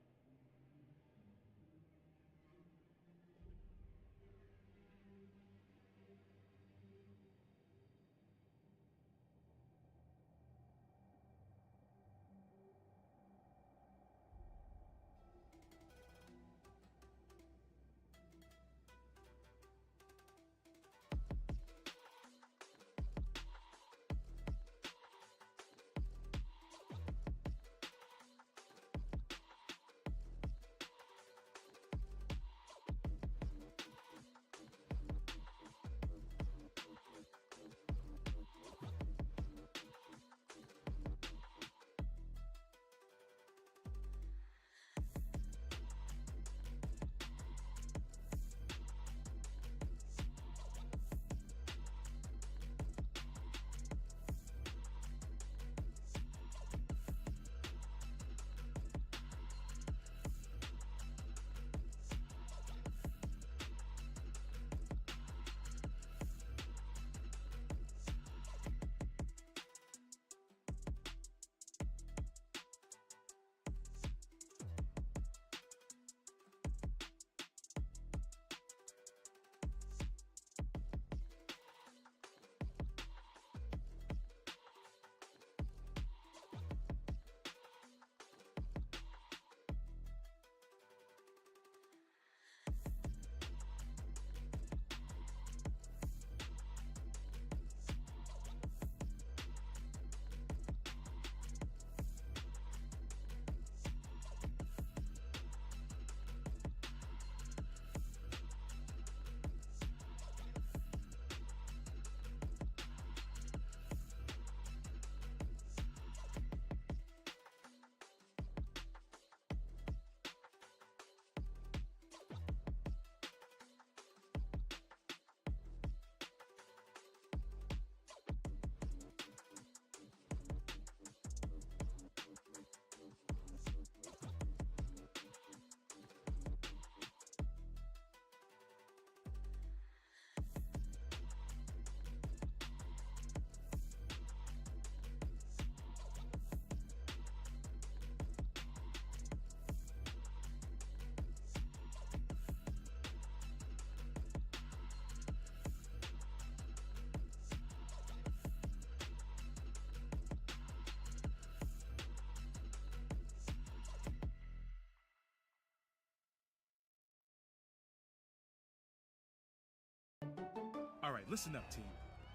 Listen up, team.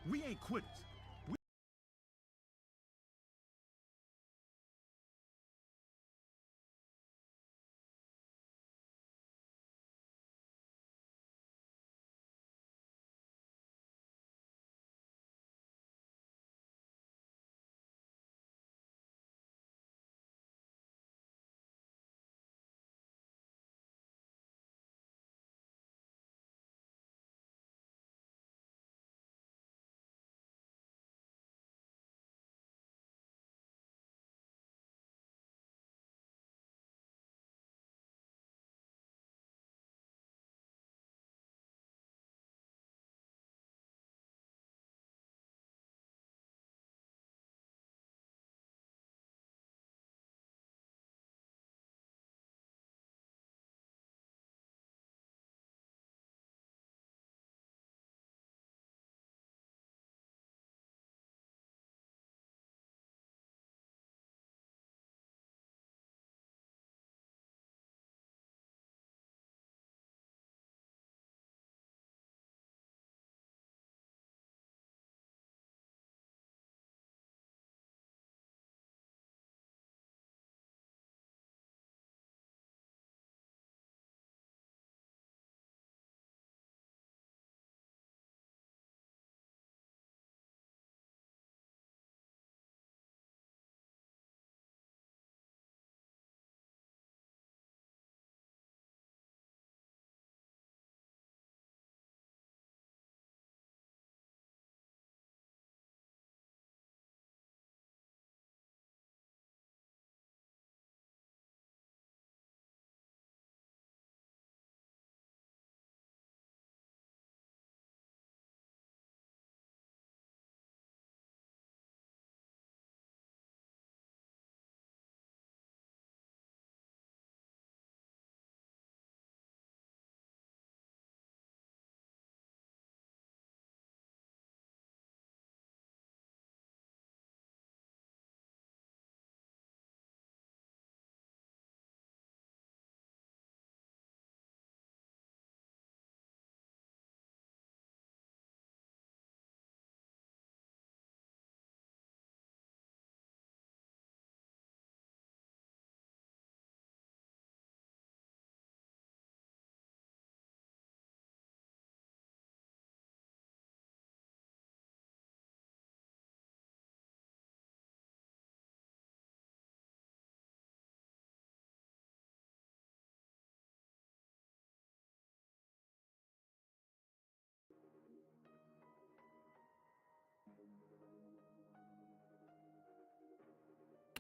We ain't quitters.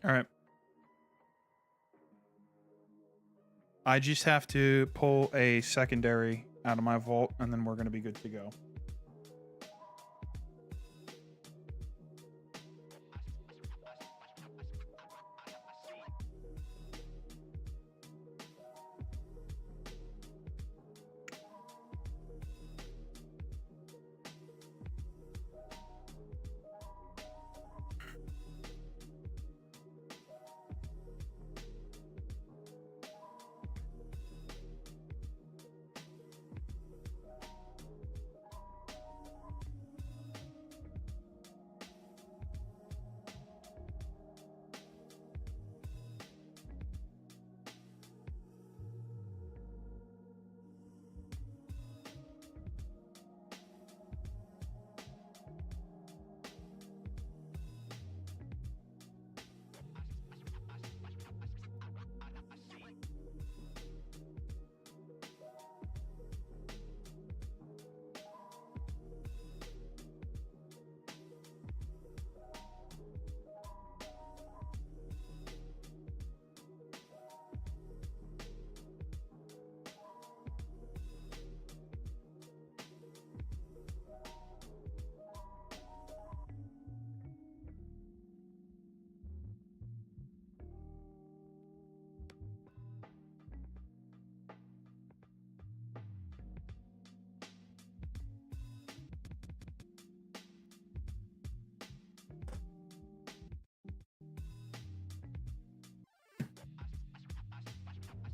All right. I just have to pull a secondary out of my vault, and then we're going to be good to go.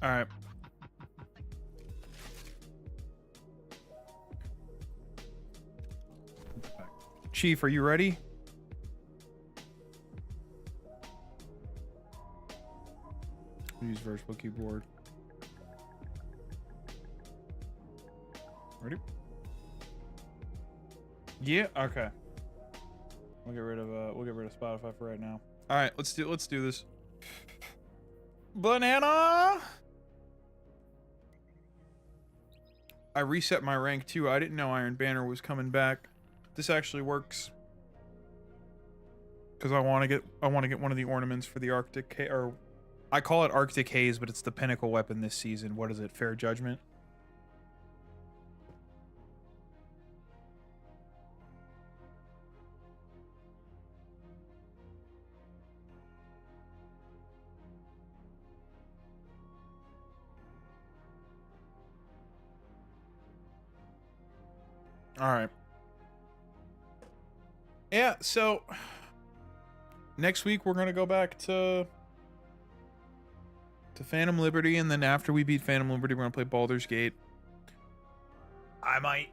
All right. Chief, are you ready? Use virtual keyboard. Ready? Yeah. Okay. We'll get rid of Spotify for right now. All right. Let's do this. Banana. I reset my rank too. I didn't know Iron Banner was coming back. This actually works. Because I want to get one of the ornaments for the Arctic, or I call it Arctic Haze, but it's the pinnacle weapon this season. What is it? Fair Judgment. All right. Yeah, so next week we're gonna go back to Phantom Liberty, and then after we beat Phantom Liberty, we're gonna play Baldur's Gate. I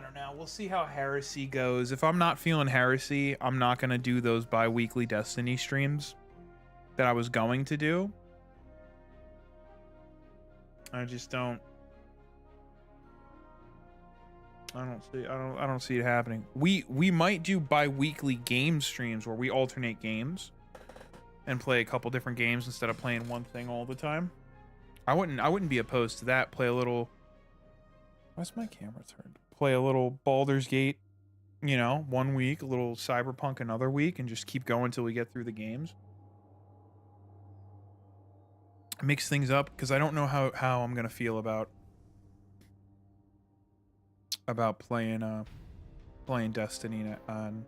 don't know. We'll see how Heresy goes. If I'm not feeling Heresy, I'm not gonna do those bi-weekly Destiny streams that I was going to do. I just don't. I don't see it happening. We might do bi-weekly game streams where we alternate games and play a couple different games instead of playing one thing all the time. I wouldn't be opposed to that. Play a little. Why's my camera turned? Play a little Baldur's Gate, you know, 1 week, a little Cyberpunk another week, and just keep going until we get through the games. Mix things up, because I don't know how I'm gonna feel about playing Destiny on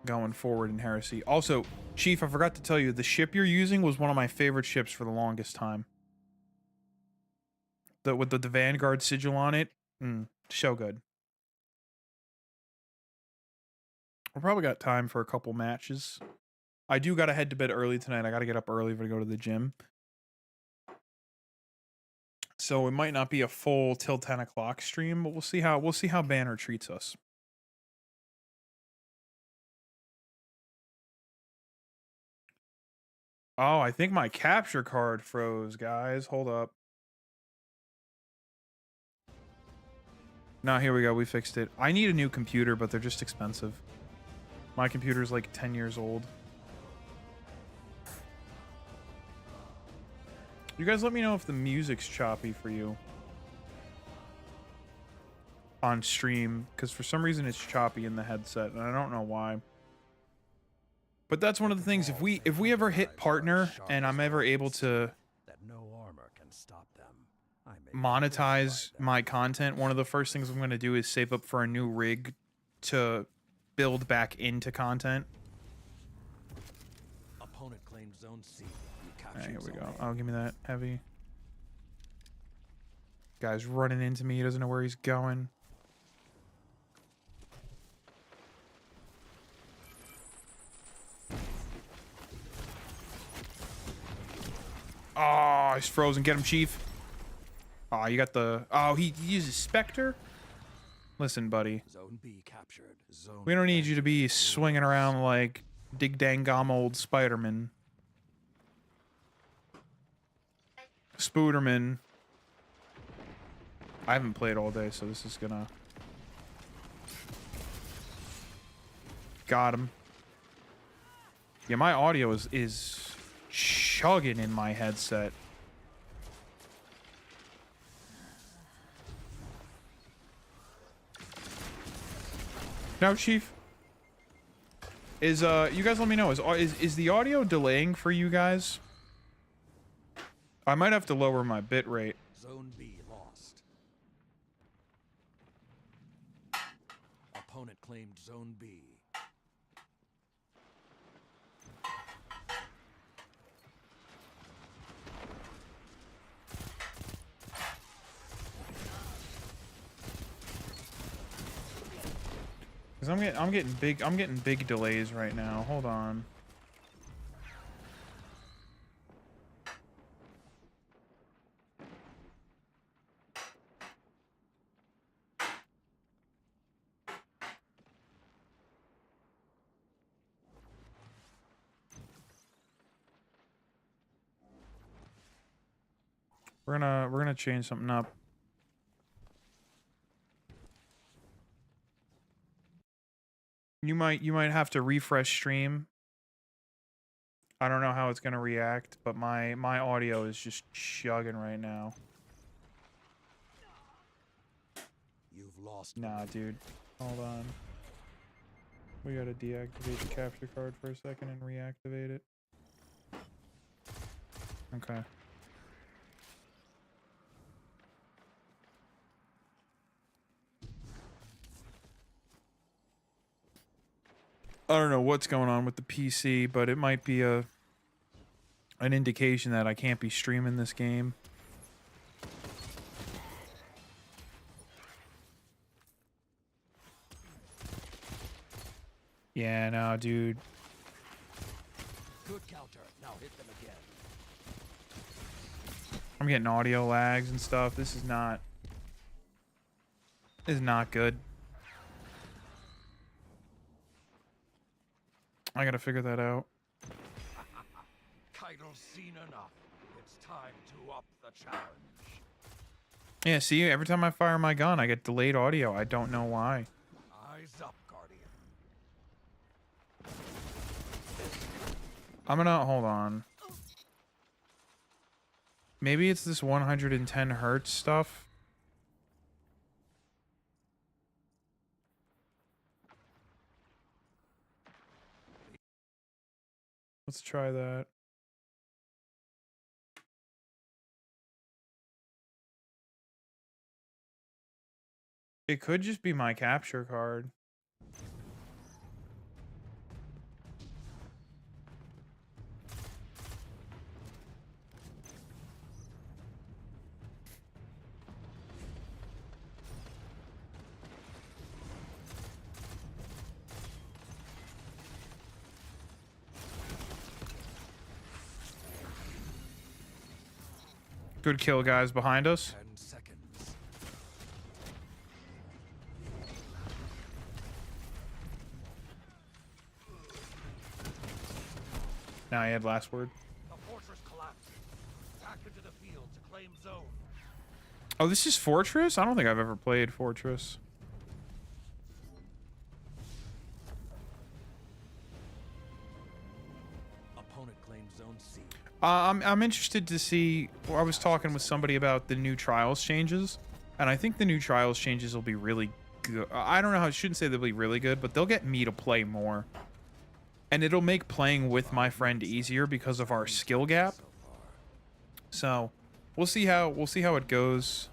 going forward in Heresy. Also, Chief, I forgot to tell you, the ship you're using was one of my favorite ships for the longest time. With the Vanguard sigil on it, so good. We probably got time for a couple matches. I do gotta head to bed early tonight. I gotta get up early to go to the gym. So it might not be a full till 10 o'clock stream, but we'll see how Banner treats us. Oh, I think my capture card froze, guys. Hold up. No, here we go. We fixed it. I need a new computer, but they're just expensive. My computer's like 10 years old. You guys let me know if the music's choppy for you on stream, because for some reason it's choppy in the headset, and I don't know why. But that's one of the things. If we ever hit partner and I'm ever able to monetize my content, one of the first things I'm going to do is save up for a new rig to build back into content. Opponent claimed zone C. Alright, here we go. Oh, give me that heavy. Guy's running into me. He doesn't know where he's going. Oh, he's frozen. Get him, Chief. Oh, you got the... Oh, he uses Spectre? Listen, buddy. Zone B captured. Zone We don't need you to be swinging around like dig-dang-gum old Spider-Man. Spooderman. I haven't played all day, so this is gonna... Got him. Yeah, my audio is chugging in my headset. Now, Chief, is you guys let me know, is the audio delaying for you guys? I might have to lower my bit rate. Zone B lost. Opponent claimed zone B. Cause I'm getting big delays right now. Hold on. We're gonna change something up. You might have to refresh stream. I don't know how it's gonna react, but my audio is just chugging right now. You've lost. Nah, dude. Hold on. We gotta deactivate the capture card for a second and reactivate it. Okay. I don't know what's going on with the PC, but it might be an indication that I can't be streaming this game. Yeah, no, dude. Good counter. Now hit them again. I'm getting audio lags and stuff. This is not good. I gotta figure that out. Kaido's seen enough. It's time to up the challenge. Yeah, see, every time I fire my gun, I get delayed audio. I don't know why. Eyes up, Guardian. I'm gonna hold on. Maybe it's this 110 hertz stuff. Let's try that. It could just be my capture card. Good kill, guys, behind us. 10 seconds. Now I had last word. The fortress collapsed. Back into the field to claim zone. Oh, this is Fortress? I don't think I've ever played Fortress. Opponent claims zone C. I'm interested to see. Well, I was talking with somebody about the new Trials changes, and I think the new Trials changes will be really good. I don't know how I shouldn't say they'll be really good, but they'll get me to play more. And it'll make playing with my friend easier because of our skill gap. So, we'll see how it goes.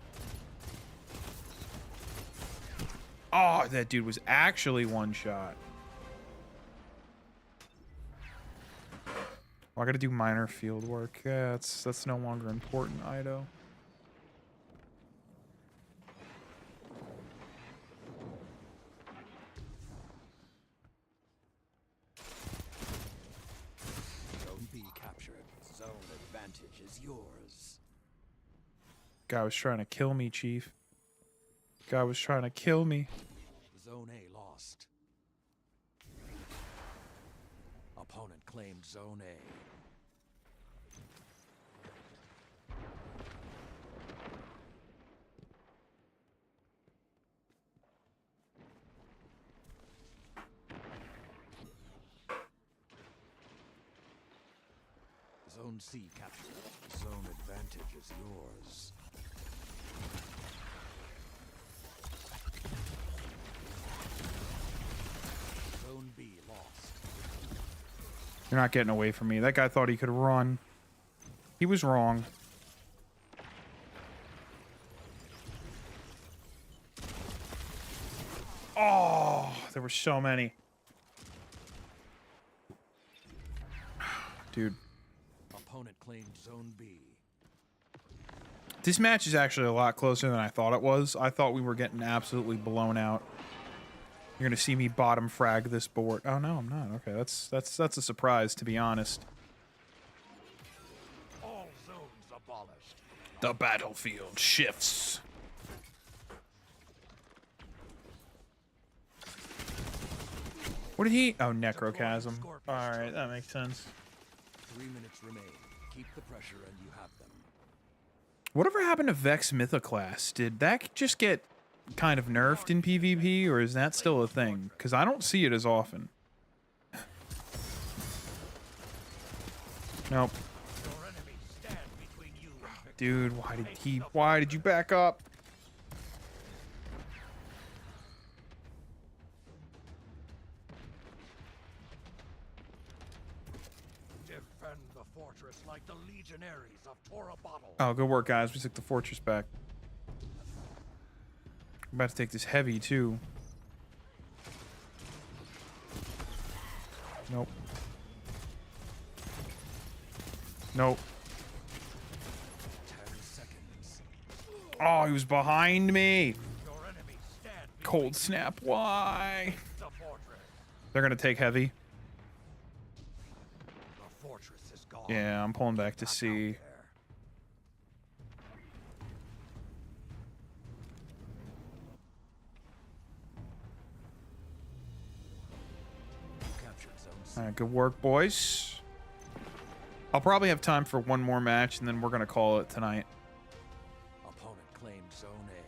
Oh, that dude was actually one shot. Oh, I gotta do minor field work. Yeah, that's no longer important, Ido. Zone B captured. Zone advantage is yours. Guy was trying to kill me, Chief. Guy was trying to kill me. Zone A lost. Opponent claimed Zone A. Zone C captured. Zone advantage is yours. Zone B lost. You're not getting away from me. That guy thought he could run. He was wrong. Oh, there were so many. Dude. Opponent claimed Zone B. This match is actually a lot closer than I thought it was. I thought we were getting absolutely blown out. You're gonna see me bottom frag this board. Oh no, I'm not. Okay, that's a surprise, to be honest. All zones abolished. The battlefield shifts. What did he? Oh, Necrochasm. All right, that makes sense. 3 minutes remain. Keep the pressure and you have them. Whatever happened to Vex Mythoclast? Did that just get kind of nerfed in PvP, or is that still a thing? Because I don't see it as often. Nope. Your enemies stand between you and victory. Dude, why did you back up? Defend the fortress like the legionaries of Tora Bottle. Oh, good work, guys. We took the fortress back. I'm about to take this heavy, too. Nope. Nope. 10 seconds. Oh, he was behind me. Your enemies stand Cold snap. Why? the fortress. They're going to take heavy. The fortress is gone. Yeah, I'm pulling back to Back out see. there. Captured zone C. All right, good work, boys. I'll probably have time for one more match, and then we're going to call it tonight. Opponent claimed zone A.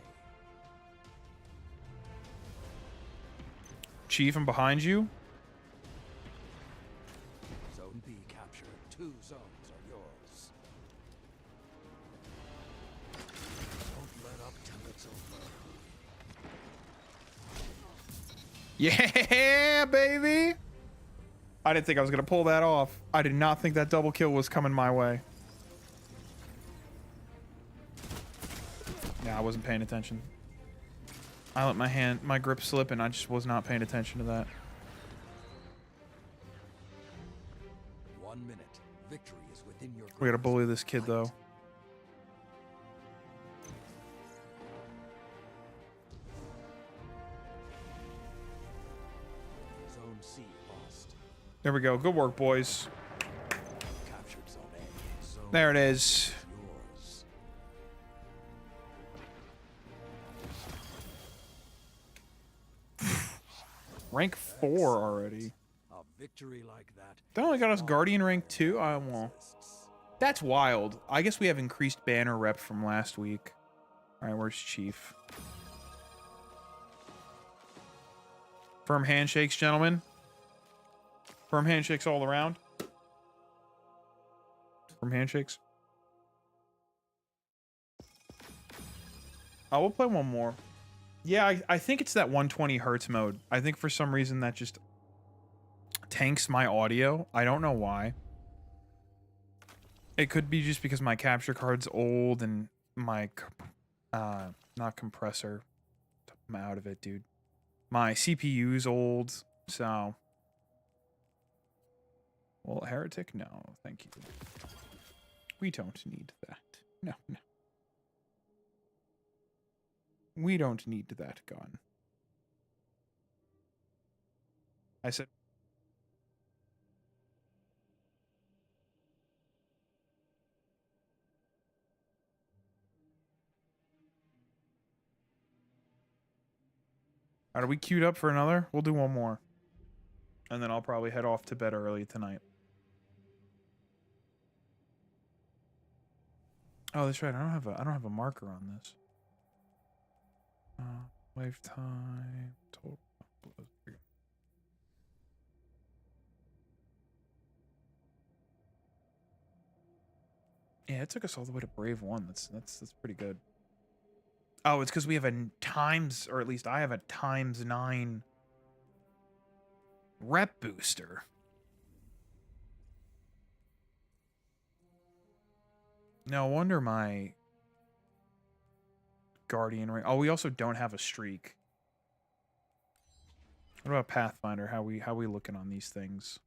Chief, I'm behind you. Zone B captured. 2 zones are yours. Don't let up till it's over. Yeah, baby. I didn't think I was going to pull that off. I did not think that double kill was coming my way. Yeah, I wasn't paying attention. I let my grip slip, and I just was not paying attention to that. 1 minute. Victory is within your We got to grasp. bully this kid, though. Zone C lost. There we go. Good work, boys. Captured zone A. Zone There it is. yours. Rank 4 already. A victory like that. They only got us Guardian rank 2? I won't. exists. That's wild. I guess we have increased banner rep from last week. Alright, where's Chief? Firm handshakes, gentlemen. Firm handshakes all around. Firm handshakes. I will play one more. Yeah, I think it's that 120 hertz mode. I think for some reason that just tanks my audio. I don't know why. It could be just because my capture card's old and my not compressor. I'm out of it, dude. My CPU's old, so. Well, heretic? No, thank you. We don't need that. No, no. We don't need that gun. I said. Are we queued up for another? We'll do one more. And then I'll probably head off to bed early tonight. Oh, that's right. I don't have a marker on this. Wave time. Total. Yeah, it took us all the way to Brave 1. That's pretty good. Oh, it's because we have a times, or at least I have a ×9 rep booster. No wonder my Guardian ring. Oh, we also don't have a streak. What about Pathfinder? How we looking on these things?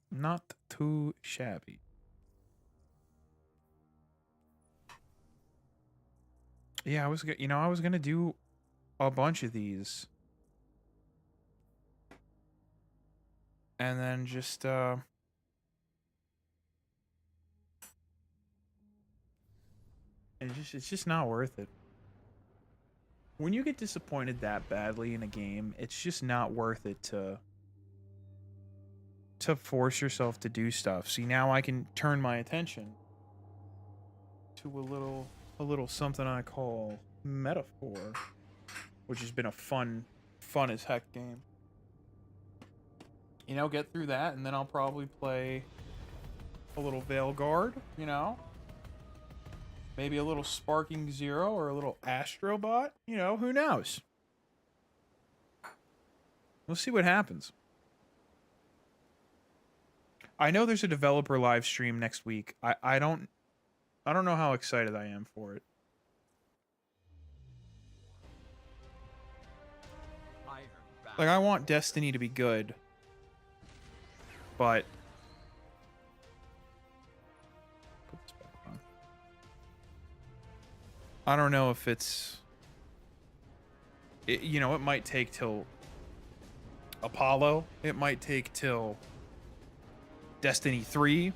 Not too shabby. Yeah, I was gonna do a bunch of these. And then just it's just not worth it. When you get disappointed that badly in a game, it's just not worth it to to force yourself to do stuff. See, now I can turn my attention to a little something I call metaphor, which has been a fun as heck game. You know, get through that, and then I'll probably play a little Veilguard, you know? Maybe a little Sparking Zero or a little Astrobot, you know, who knows? We'll see what happens. I know there's a developer live stream next week. I don't know how excited I am for it. Like, I want Destiny to be good, but put this back on. I don't know if it's you know, it might take till Apollo. It might take till Destiny 3.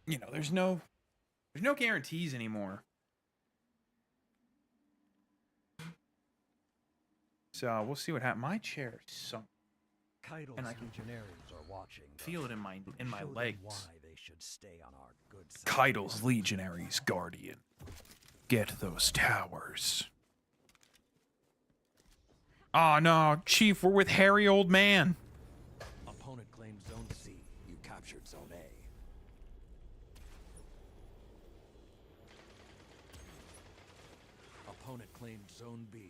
You know, there's no guarantees anymore. So we'll see what happens. My chair is sunk, and I can Legionaries are watching. feel it in my Show them legs. why they should stay on our good side. Kaido's Legionaries Guardian. Get those towers. Oh no, Chief, we're with hairy old man. Opponent claimed Zone C. You captured Zone A. Opponent claimed Zone B.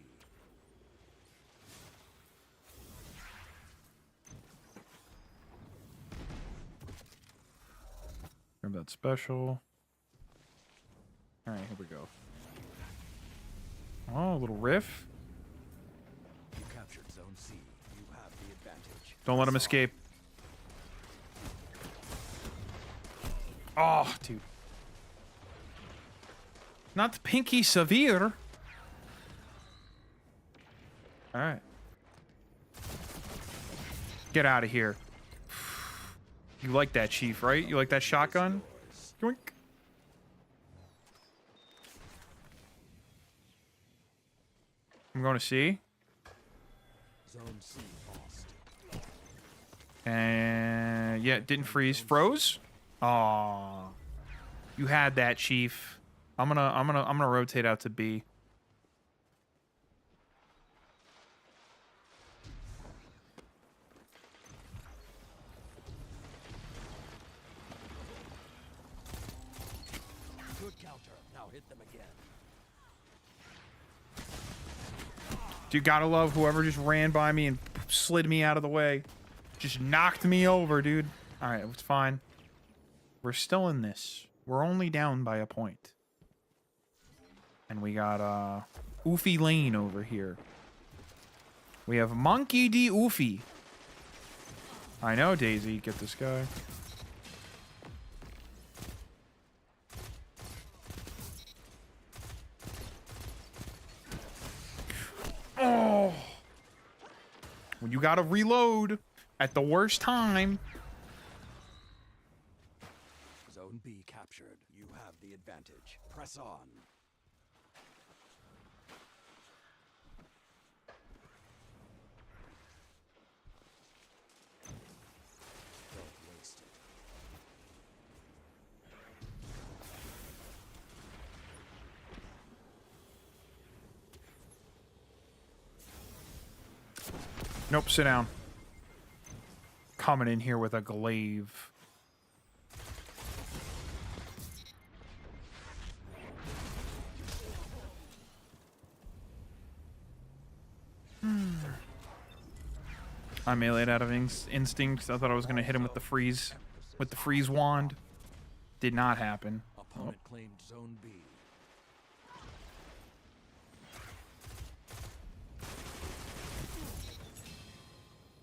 Grab that special. All right, here we go. Oh, a little riff. You captured Zone C. You have the advantage. Don't let him escape. Oh, dude. Not Pinky Severe. All right. Get out of here. You like that, Chief, right? You like that shotgun? Yoink. I'm going to C. Zone C lost. And yeah, it didn't freeze. Froze? Aw. You had that, Chief. I'm gonna rotate out to B. Good counter. Now hit them again. Dude, gotta love whoever just ran by me and slid me out of the way. Just knocked me over, dude. Alright, it's fine. We're still in this. We're only down by a point. And we got, Oofy Lane over here. We have Monkey D. Oofy. I know, Daisy. Get this guy. Oh! When you gotta reload at the worst time. Zone B captured. You have the advantage. Press on. Don't waste it. Nope, sit down. Coming in here with a glaive. I meleeed out of instinct. I thought I was gonna hit him with the freeze wand. Did not happen. Opponent claimed Zone B.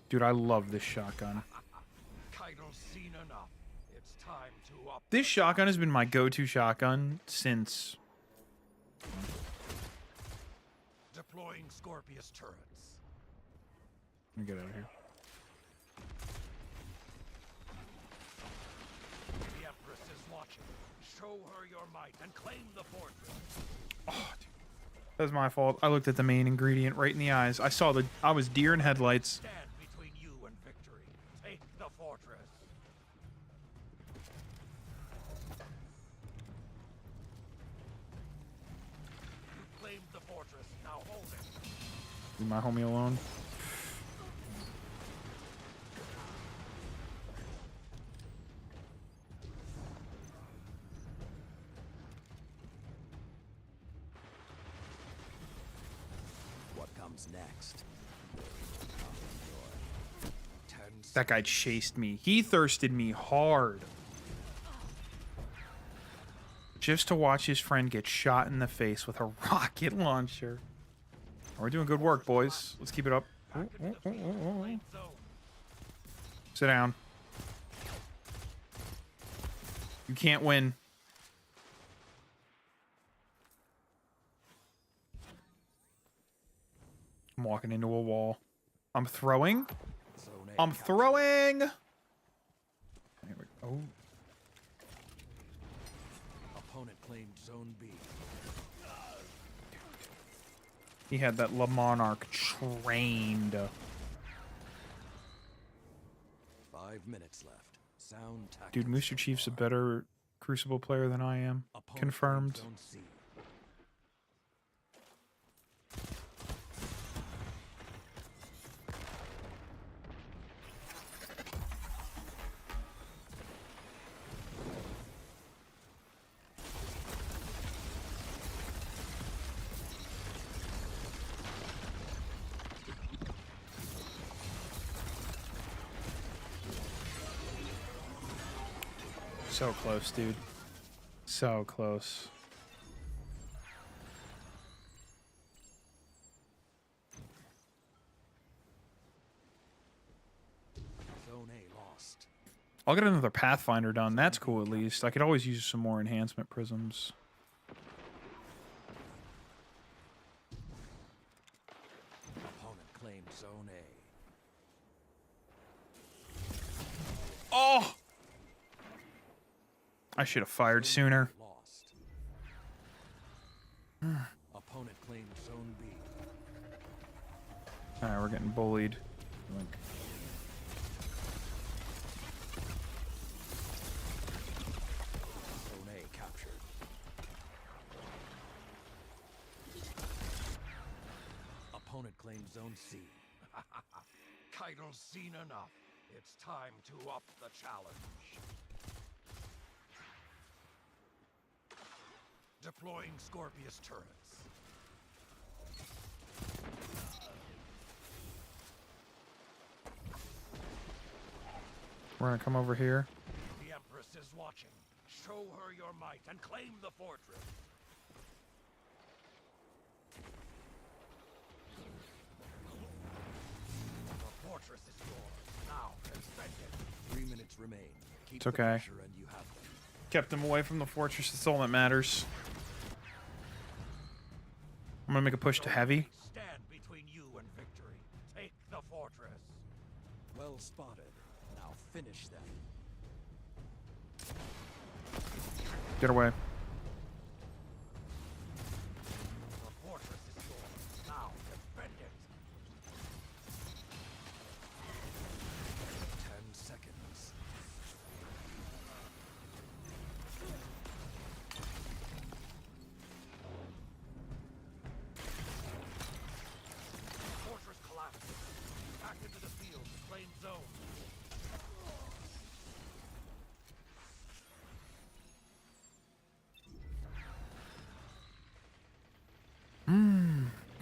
Dude, I love this shotgun. Kaido's seen enough. It's time to up. This shotgun has been my go-to shotgun since... Deploying Scorpius turrets. Let me get out of here. The Empress is watching. Show her your might and claim the fortress. Oh, dude. That's my fault. I looked at the main ingredient right in the eyes. I was deer in headlights. Stand between you and victory. Take the fortress. You claimed the fortress. Now hold it. Leave my homie alone. What comes next? That guy chased me. He thirsted me hard. Just to watch his friend get shot in the face with a rocket launcher. We're doing good work, boys. Let's keep it up. Sit down. You can't win. I'm walking into a wall. I'm throwing. I'm throwing. There we go. Oh. Opponent claimed Zone B. He had that Le Monarch trained. 5 minutes left. Sound tactics. Dude, Mr. Chief's a better Crucible player than I am. Opponent Confirmed. claimed Zone C. So close, dude. So close. Zone A lost. I'll get another Pathfinder done. That's cool, at least. I could always use some more enhancement prisms. Opponent claimed Zone A. Oh! I should have fired sooner. Lost. Opponent claimed Zone B. Alright, we're getting bullied. Like, Zone A captured. Opponent claimed Zone C. Keitel's seen enough. It's time to up the challenge. Deploying Scorpius turrets. we're gonna come over here. The Empress is watching. Show her your might and claim the fortress. The fortress is yours. Now, defend it. 3 minutes remain. Keep It's the okay. pressure and you have them. Kept him away from the fortress. That's all that matters. I'm gonna make a push to heavy. Stand between you and victory. Take the fortress. Well spotted. Now finish them. Get away. The fortress is yours. Now defend it. 10 seconds. Fortress collapses. Back into the field. Claim zone.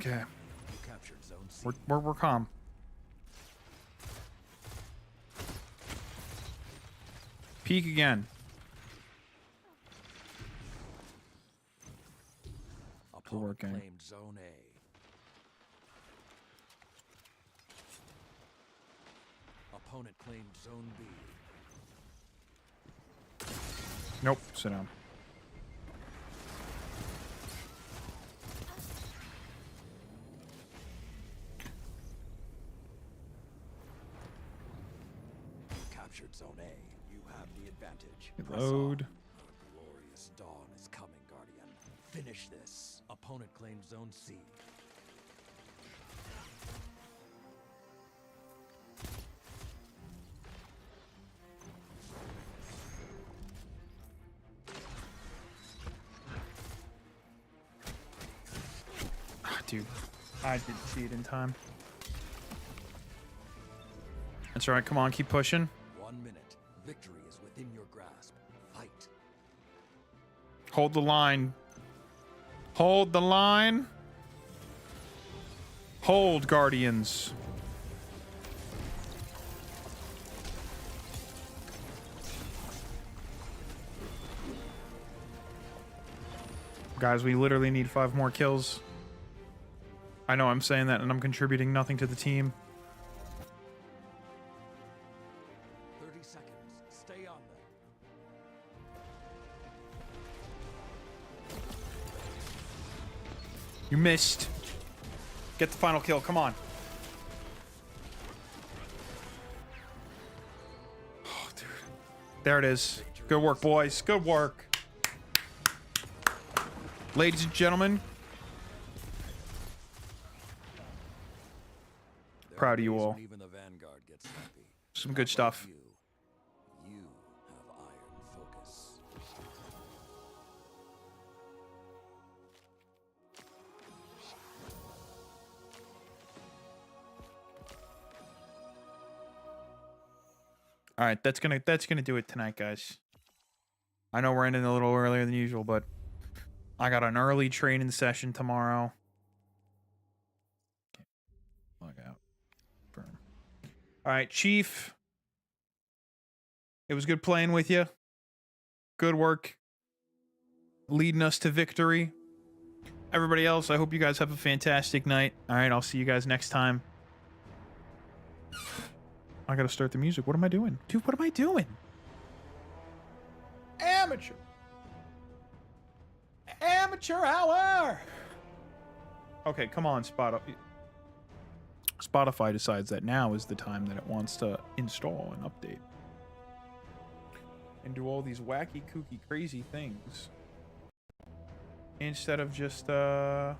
Okay. You captured zone C. We're calm. Peek again. Opponent working. claimed zone A. Opponent claimed zone B. Nope. Sit down. Captured zone A. You have the advantage. Reload. A glorious dawn is coming, Guardian. Finish this. Opponent claims Zone C. Ah, dude, I didn't see it in time. That's all right. Come on, keep pushing. 1 minute. Victory is within your grasp. Fight. Hold the line. Hold the line. Hold, Guardians. Guys, we literally need 5 more kills. I know I'm saying that and I'm contributing nothing to the team. 30 seconds. Stay on them. You missed. Get the final kill. Come on. Oh, dude. There it is. Good work, boys. Good work. Ladies and gentlemen, proud of you all. Even the Vanguard gets happy. Some good stuff. You have iron focus. All right, that's gonna do it tonight, guys. I know we're ending a little earlier than usual, but I got an early training session tomorrow. Log out. Firm. All right, Chief. It was good playing with you. Good work leading us to victory. Everybody else, I hope you guys have a fantastic night. All right, I'll see you guys next time. I gotta start the music. What am I doing? Dude, what am I doing? Amateur. Amateur hour. Okay, come on, Spotify. Spotify decides that now is the time that it wants to install and update. And do all these wacky, kooky, crazy things. Instead of just, Alright,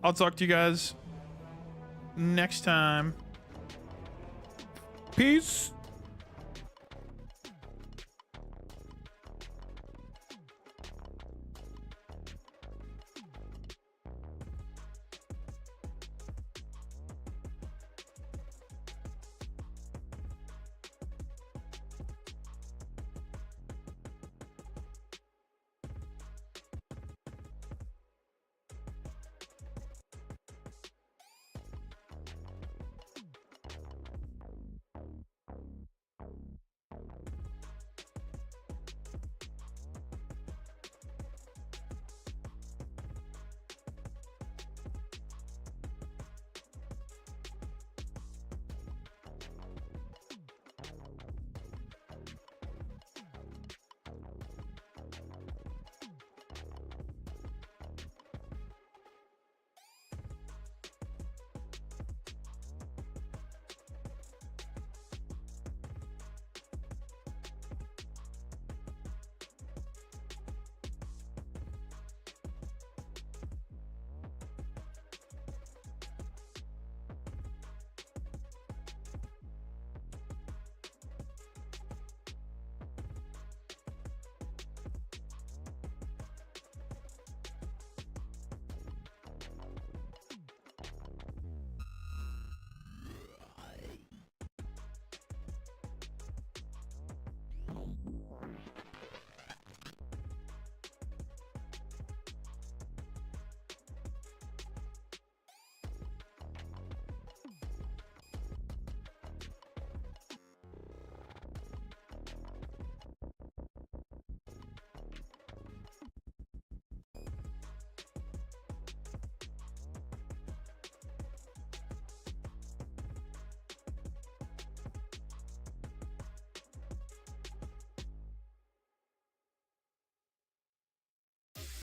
I'll talk to you guys next time. Peace.